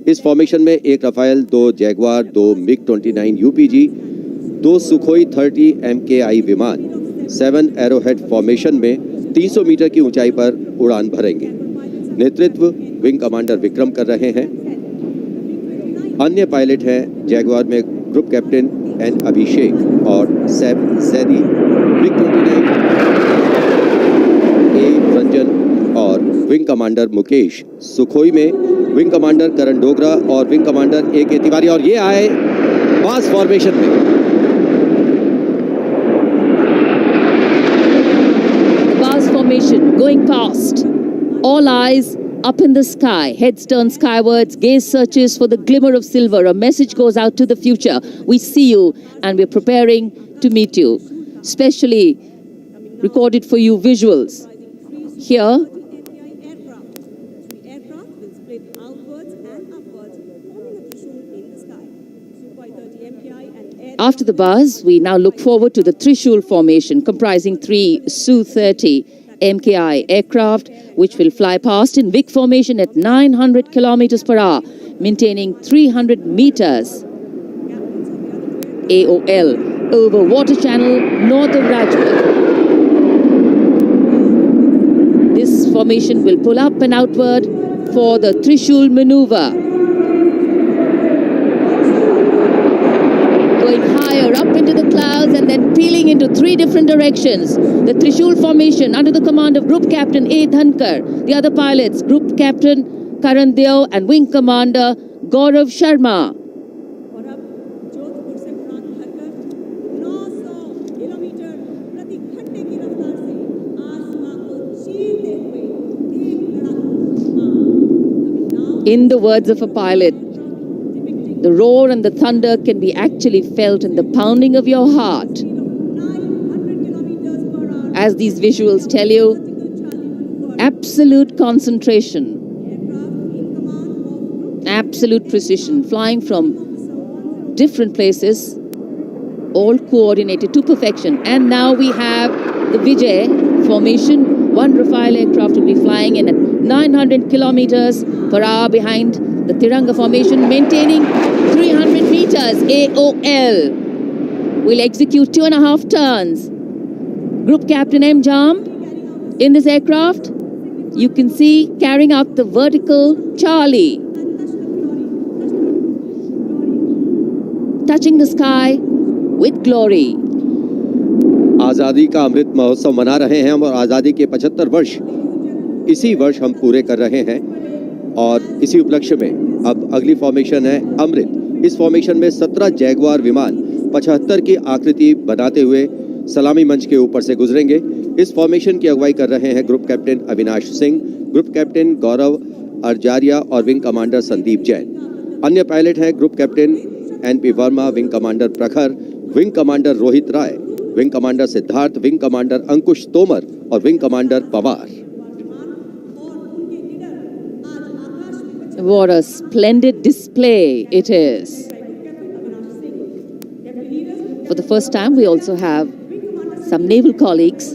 इस फॉर्मेशन में एक Rafale, 2 Jaguar, 2 MiG-29 UPG, 2 Sukhoi 30 MKI विमान 7 एरोहेड फॉर्मेशन में 300 मीटर की ऊंचाई पर उड़ान भरेंगे. नेतृत्व विंग कमांडर विक्रम कर रहे हैं. अन्य पायलट हैं जैगवार में ग्रुप कैप्टन एन अभिषेक और सैफ जैदी, MiG-29 ए रंजन और विंग कमांडर मुकेश. सुखोई में विंग कमांडर करण डोगरा और विंग कमांडर ए के तिवारी. और ये आए बाज फॉर्मेशन में. Formation going past. All eyes up in the sky. Heads turned skywards. Gaze searches for the glimmer of silver. A message goes out to the future. We see you and we're preparing to meet you. Specially recorded for you visuals. Here, after the buzz, we now look forward to the Trishul formation, comprising 3 Su-30 MKI aircraft, which will fly past in big formation at 900 kilometers per hour, maintaining 300 meters AOL over water channel north of Rajput. This formation will pull up and outward for the Trishul maneuver. Going higher up into the clouds and then peeling into 3 different directions. The Trishul formation under the command of Group Captain A. Dhankar. The other pilots, Group Captain Karan Deo and Wing Commander Gaurav Sharma. In the words of a pilot, the roar and the thunder can be actually felt in the pounding of your heart. As these visuals tell you, absolute concentration, absolute precision, flying from different places, all coordinated to perfection. And now we have the Vijay formation One Rafale aircraft will be flying in at 900 kilometers per hour behind the Tiranga formation, maintaining 300 meters AOL. Will execute 2.5 turns. Group Captain M. Jam in this aircraft, you can see carrying out the vertical Charlie, touching the sky with glory. आजादी का अमृत महोत्सव मना रहे हैं हम और आजादी के 75 वर्ष इसी वर्ष हम पूरे कर रहे हैं और इसी उपलक्ष्य में अब अगली फॉर्मेशन है अमृत। इस फॉर्मेशन में 17 जैगुआर विमान 75 की आकृति बनाते हुए सलामी मंच के ऊपर से गुजरेंगे। इस फॉर्मेशन की अगुवाई कर रहे हैं group captain Avinash Singh, group captain Gaurav Arjariya और विंग कमांडर संदीप जैन। अन्य पायलट हैं group captain NP Verma, wing commander Prakhar, wing commander Rohit Rai, wing commander Siddharth, wing commander Ankush Tomar और wing commander Pawar. What a splendid display it is. For the first time, we also have some naval colleagues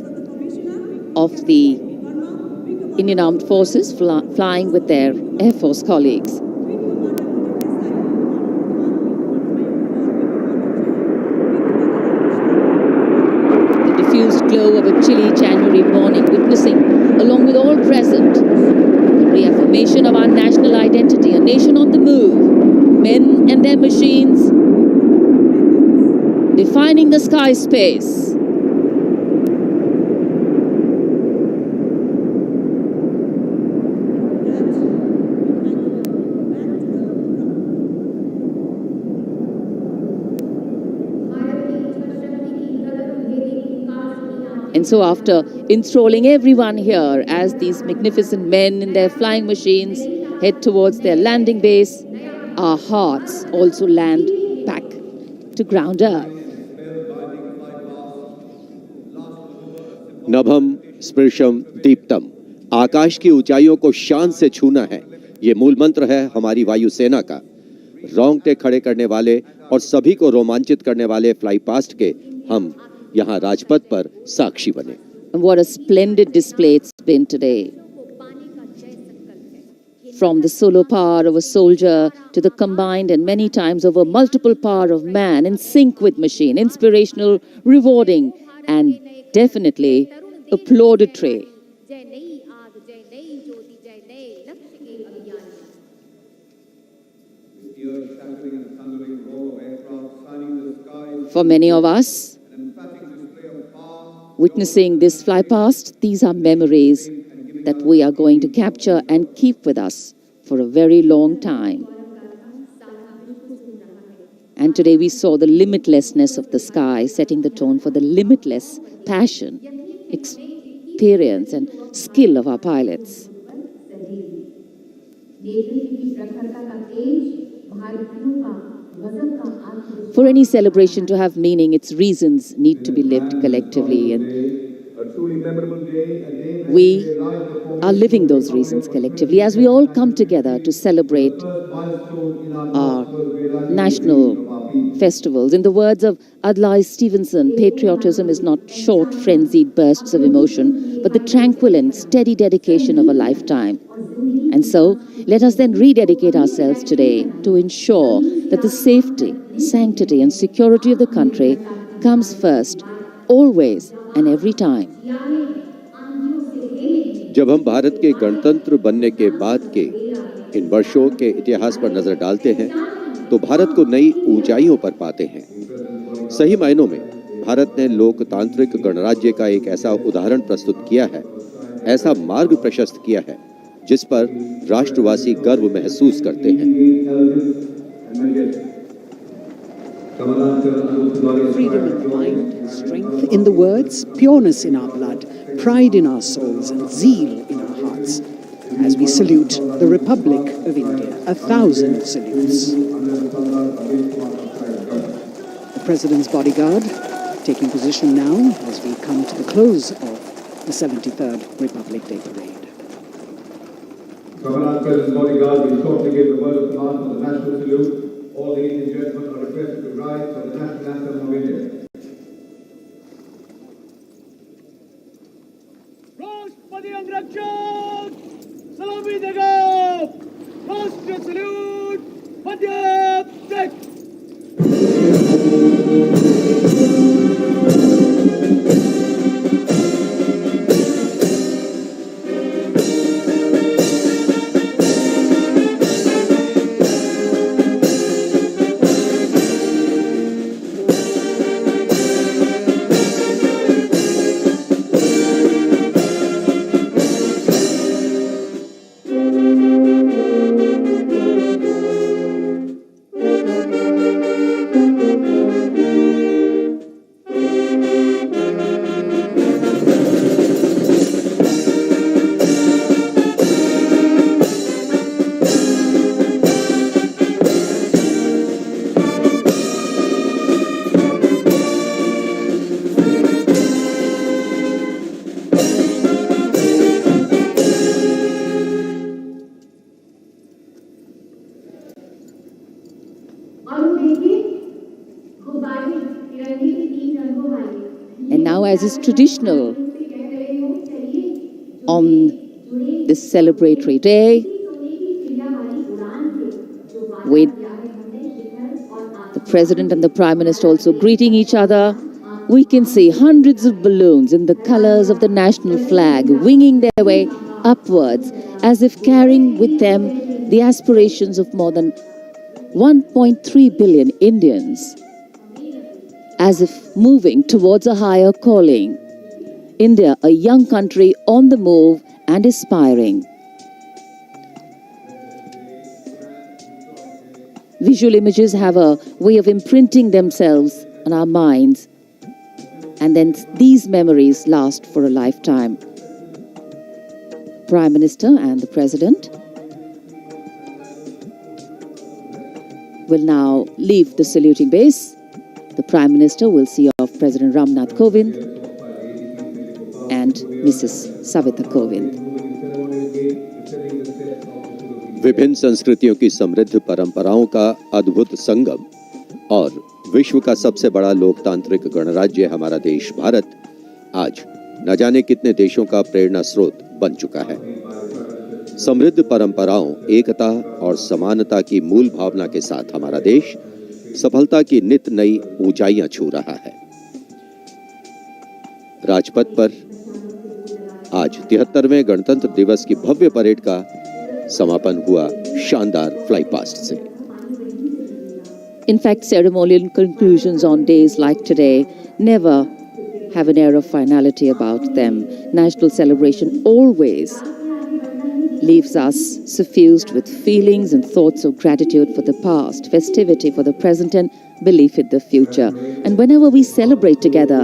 of the Indian Armed Forces flying with their Air Force colleagues. The diffused glow of a chilly January morning, witnessing, along with all present, the reaffirmation of our national identity, a nation on the move, men and their machines, defining the sky space. And so after enthralling everyone here as these magnificent men in their flying machines head towards their landing base, our hearts also land back to ground earth. नभम स्पृशम Deeptam, आकाश की ऊंचाइयों को शान से छूना है, ये मूल मंत्र है हमारी वायुसेना का। रोंगटे खड़े करने वाले और सभी को रोमांचित करने वाले फ्लाई पास्ट के हम यहाँ राजपथ पर साक्षी बने। What a splendid display it's been today. From the solo power of a soldier to the combined and many times over multiple power of man, in sync with machine, inspirational, rewarding, and definitely applaudatory. For many of us, witnessing this fly past, these are memories that we are going to capture and keep with us for a very long time. And today we saw the limitlessness of the sky, setting the tone for the limitless passion, experience and skill of our pilots. For any celebration to have meaning, its reasons need to be lived collectively, and we are living those reasons collectively as we all come together to celebrate our national festivals. In the words of Adlai Stevenson, patriotism is not short, frenzied bursts of emotion, but the tranquil and steady dedication of a lifetime. And so, let us then rededicate ourselves today to ensure that the safety, sanctity and security of the country comes first, always and every time. जब हम भारत के गणतंत्र बनने के बाद के इन वर्षों के इतिहास पर नजर डालते हैं, तो भारत को नई ऊंचाइयों पर पाते हैं। सही मायनों में भारत ने लोकतांत्रिक गणराज्य का एक ऐसा उदाहरण प्रस्तुत किया है, ऐसा मार्ग प्रशस्त किया है, जिस पर राष्ट्रवासी गर्व महसूस करते हैं। Freedom in the mind, strength in the words, pureness in our blood, pride in our souls, and zeal in our hearts. As we salute the Republic of India, 1,000 salutes. The President's bodyguard taking position now as we come to the close of the 73rd Republic Day Parade. Governor President's bodyguard will shortly give the word of command for the national salute. All ladies and gentlemen are requested to rise for the national anthem of India. राष्ट्रपति अंगरक्षक सलामी देगा। राष्ट्रीय salute मध्य And now, as is traditional on this celebratory day, with the President and the Prime Minister also greeting each other, we can see hundreds of balloons in the colors of the national flag winging their way upwards as if carrying with them the aspirations of more than 1.3 billion Indians, as if moving towards a higher calling. India, a young country on the move and aspiring. Visual images have a way of imprinting themselves on our minds, and then these memories last for a lifetime. Prime Minister and the President will now leave the saluting base. The Prime Minister will see off President Ramnath Kovind and Mrs. Savita Kovind. विभिन्न संस्कृतियों की समृद्ध परंपराओं का अद्भुत संगम और विश्व का सबसे बड़ा लोकतांत्रिक गणराज्य हमारा देश भारत आज न जाने कितने देशों का प्रेरणा स्रोत बन चुका है। समृद्ध परंपराओं, एकता और समानता की मूल भावना के साथ हमारा देश सफलता की नित नई ऊंचाइयां छू रहा है। राजपथ पर आज 73वें गणतंत्र दिवस की भव्य परेड का समापन हुआ शानदार फ्लाई पास्ट से। In fact, ceremonial conclusions on days like today never have an air of finality about them. National celebration always leaves us suffused with feelings and thoughts of gratitude for the past, festivity for the present, and belief in the future. And whenever we celebrate together,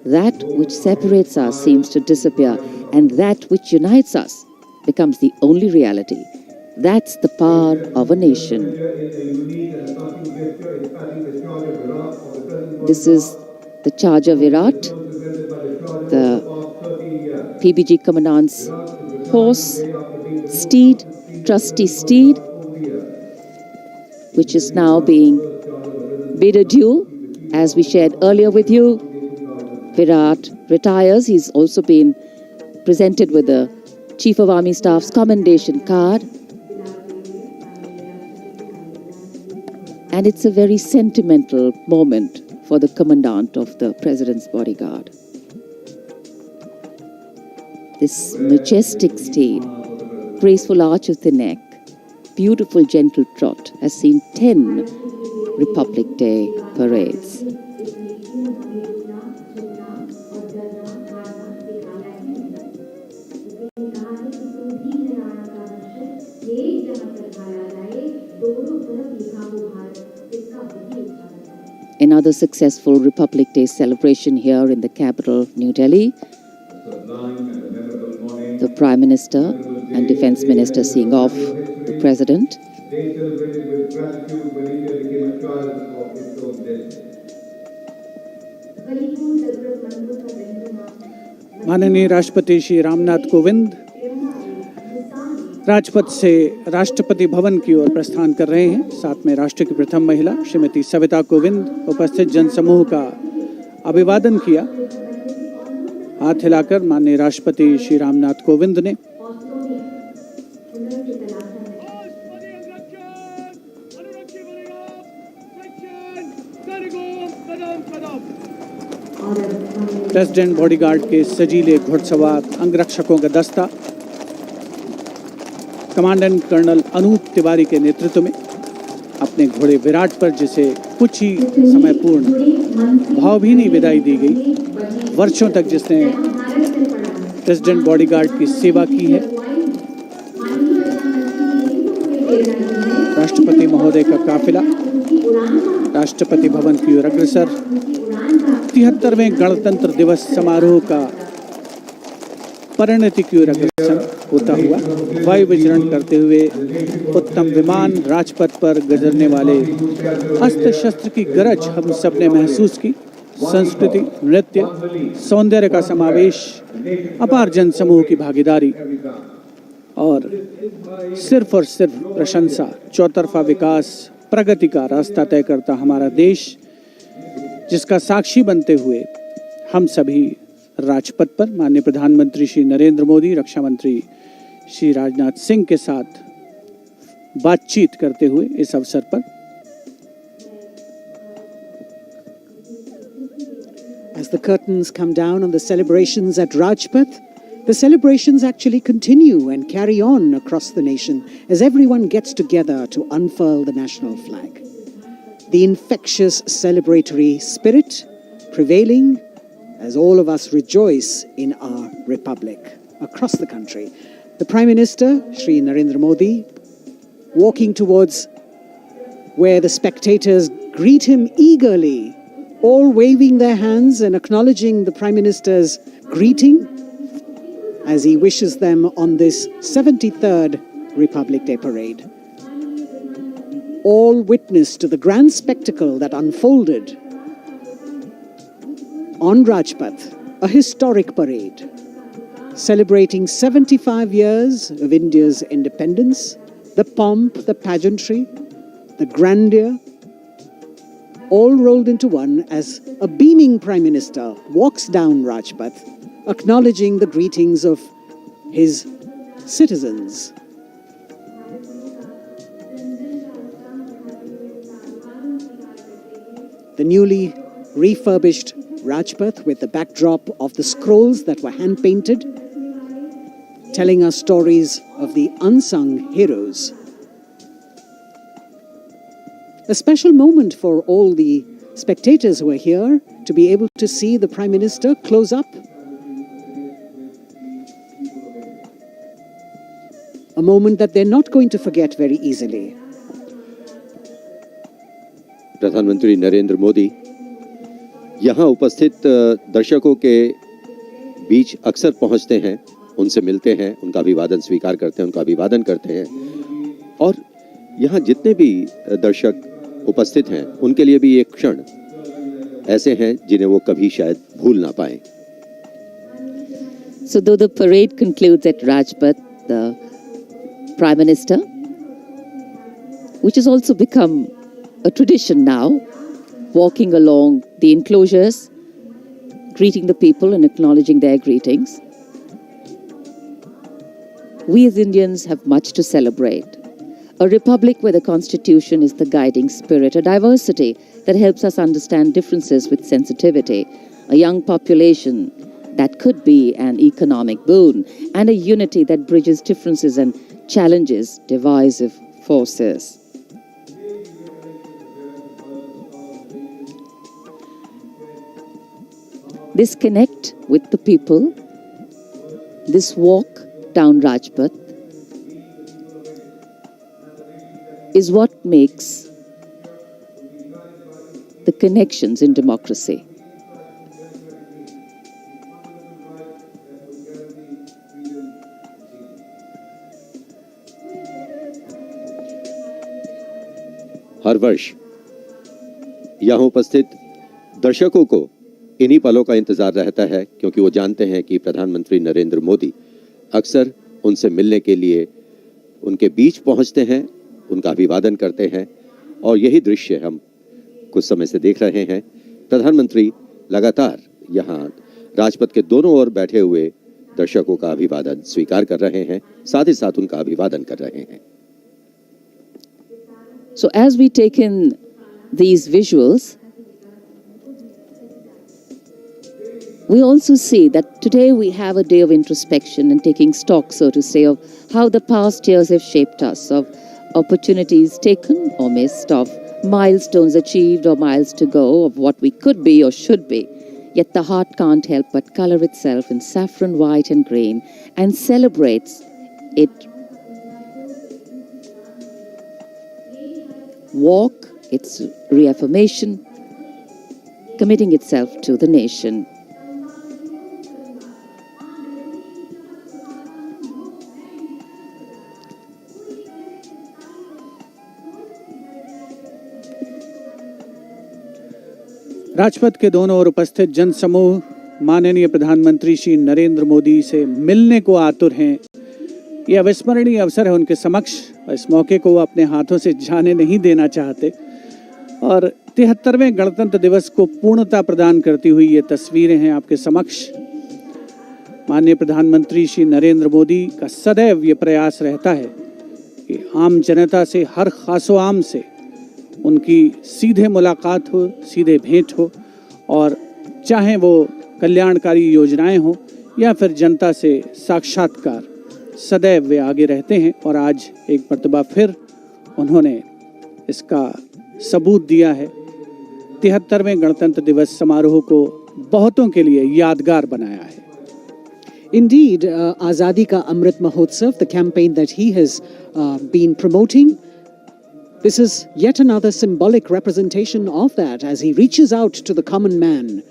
that which separates us seems to disappear, and that which unites us becomes the only reality. That's the power of a nation. This is the Charger Virat, the PBG Commandant's horse, steed, trusty steed, which is now being bid adieu. As we shared earlier with you, Virat retires. He's also been presented with the Chief of Army Staff's commendation card. And it's a very sentimental moment for the Commandant of the President's bodyguard. This majestic steed, graceful arch of the neck, beautiful gentle trot, has seen 10 Republic Day parades. Another successful Republic Day celebration here in the capital, New Delhi. The Prime Minister and Defence Minister seeing off the President. माननीय राष्ट्रपति श्री रामनाथ कोविंद राजपथ से राष्ट्रपति भवन की ओर प्रस्थान कर रहे हैं। साथ में राष्ट्र की प्रथम महिला श्रीमती सविता कोविंद उपस्थित जनसमूह का अभिवादन किया। हाथ हिलाकर माननीय राष्ट्रपति श्री रामनाथ कोविंद ने प्रेसिडेंट बॉडीगार्ड के सजीले घुड़सवार अंगरक्षकों का दस्ता कमांडेंट कर्नल अनूप तिवारी के नेतृत्व में अपने घोड़े विराट पर, जिसे कुछ ही समय पूर्ण भावभीनी विदाई दी गई, वर्षों तक जिसने प्रेसिडेंट बॉडीगार्ड की सेवा की है, राष्ट्रपति महोदय का काफिला राष्ट्रपति भवन की ओर अग्रसर 73वें गणतंत्र दिवस समारोह का परिणति की ओर अग्रसर होता हुआ वायु विचरण करते हुए उत्तम विमान राजपथ पर गुजरने वाले अस्त्र शस्त्र की गरज हम सबने महसूस की। संस्कृति, नृत्य, सौंदर्य का समावेश, अपार जन समूह की भागीदारी और सिर्फ प्रशंसा, चौतरफा विकास, प्रगति का रास्ता तय करता हमारा देश, जिसका साक्षी बनते हुए हम सभी राजपथ पर माननीय प्रधानमंत्री श्री नरेंद्र मोदी, रक्षा मंत्री श्री राजनाथ सिंह के साथ बातचीत करते हुए इस अवसर पर As the curtains come down on the celebrations at Rajpath, the celebrations actually continue and carry on across the nation as everyone gets together to unfurl the national flag. The infectious celebratory spirit prevailing as all of us rejoice in our republic across the country. The Prime Minister, Shri Narendra Modi, walking towards where the spectators greet him eagerly, all waving their hands and acknowledging the Prime Minister's greeting as he wishes them on this 73rd Republic Day parade. All witness to the grand spectacle that unfolded on Rajpath, a historic parade celebrating 75 years of India's independence, the pomp, the pageantry, the grandeur, all rolled into one as a beaming Prime Minister walks down Rajpath, acknowledging the greetings of his citizens. The newly refurbished Rajpath with the backdrop of the scrolls that were hand-painted, telling us stories of the unsung heroes. A special moment for all the spectators who are here to be able to see the Prime Minister close up. A moment that they're not going to forget very easily. प्रधानमंत्री नरेंद्र मोदी यहाँ उपस्थित दर्शकों के बीच अक्सर पहुँचते हैं, उनसे मिलते हैं, उनका अभिवादन स्वीकार करते हैं, उनका अभिवादन करते हैं और यहाँ जितने भी दर्शक उपस्थित हैं उनके लिए भी एक क्षण ऐसे हैं जिन्हें वो कभी शायद भूल ना पाएं। So though the parade concludes at Rajpath, the Prime Minister, which has also become a tradition now, walking along the enclosures, greeting the people and acknowledging their greetings. We as Indians have much to celebrate. A republic where the constitution is the guiding spirit, a diversity that helps us understand differences with sensitivity, a young population that could be an economic boon, and a unity that bridges differences and challenges divisive forces. This connect with the people, this walk down Rajpath, is what makes the connections in democracy. हर वर्ष यहाँ उपस्थित दर्शकों को इन्हीं पलों का इंतजार रहता है, क्योंकि वो जानते हैं कि प्रधानमंत्री नरेंद्र मोदी अक्सर उनसे मिलने के लिए उनके बीच पहुंचते हैं, उनका अभिवादन करते हैं और यही दृश्य हम कुछ समय से देख रहे हैं। प्रधानमंत्री लगातार यहाँ राजपथ के दोनों ओर बैठे हुए दर्शकों का अभिवादन स्वीकार कर रहे हैं, साथ ही साथ उनका अभिवादन कर रहे हैं। So as we take in these visuals, we also see that today we have a day of introspection and taking stock, so to say, of how the past years have shaped us, of opportunities taken or missed, of milestones achieved or miles to go, of what we could be or should be. Yet the heart can't help but color itself in saffron, white and green and celebrates it. Walk, its reaffirmation, committing itself to the nation. Rajpath के दोनों ओर उपस्थित जनसमूह माननीय प्रधानमंत्री श्री नरेंद्र मोदी से मिलने को आतुर हैं। यह अविस्मरणीय अवसर है उनके समक्ष, इस मौके को वो अपने हाथों से जाने नहीं देना चाहते। और 73वें गणतंत्र दिवस को पूर्णता प्रदान करती हुई ये तस्वीरें हैं आपके समक्ष। माननीय प्रधानमंत्री श्री नरेंद्र मोदी का सदैव ये प्रयास रहता है कि आम जनता से, हर खासो आम से उनकी सीधे मुलाकात हो, सीधे भेंट हो, और चाहे वो कल्याणकारी योजनाएं हो या फिर जनता से साक्षात्कार, सदैव वे आगे रहते हैं। और आज एक मर्तबा फिर उन्होंने इसका सबूत दिया है। 73वें गणतंत्र दिवस समारोह को बहुतों के लिए यादगार बनाया है। Indeed, Azadi Ka Amrit Mahotsav, the campaign that he has been promoting, this is yet another symbolic representation of that as he reaches out to the common man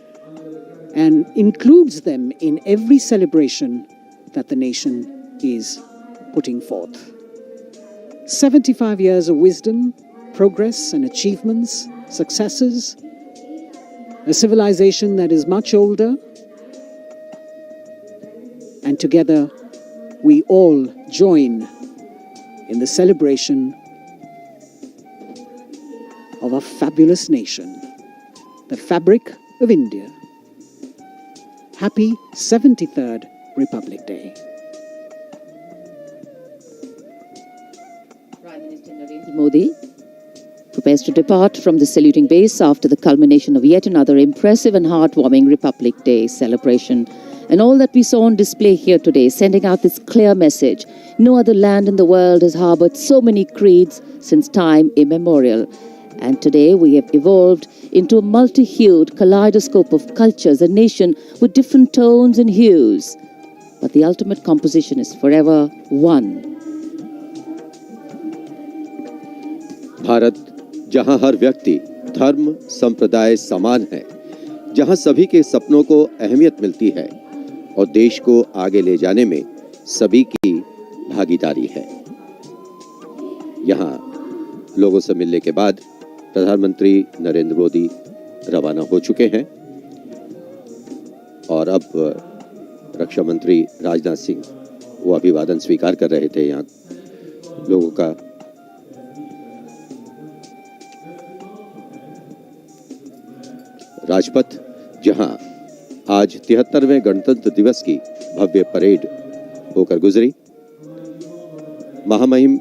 and includes them in every celebration that the nation is putting forth. 75 years of wisdom, progress and achievements, successes, a civilization that is much older, and together we all join in the celebration of a fabulous nation, the fabric of India. Happy 73rd Republic Day. Prime Minister Narendra Modi prepares to depart from the saluting base after the culmination of yet another impressive and heartwarming Republic Day celebration. And all that we saw on display here today, sending out this clear message: no other land in the world has harbored so many creeds since time immemorial. And today we have evolved into a multi-hued kaleidoscope of cultures, a nation with different tones and hues. But the ultimate composition is forever one. Bharat, जहां हर व्यक्ति, धर्म, संप्रदाय समान है, जहां सभी के सपनों को अहमियत मिलती है और देश को आगे ले जाने में सभी की भागीदारी है। यहाँ लोगों से मिलने के बाद प्रधानमंत्री नरेंद्र मोदी रवाना हो चुके हैं और अब रक्षा मंत्री राजनाथ सिंह वो अभिवादन स्वीकार कर रहे थे यहाँ लोगों का। राजपथ, जहां आज 73वें गणतंत्र दिवस की भव्य परेड होकर गुजरी। महामहिम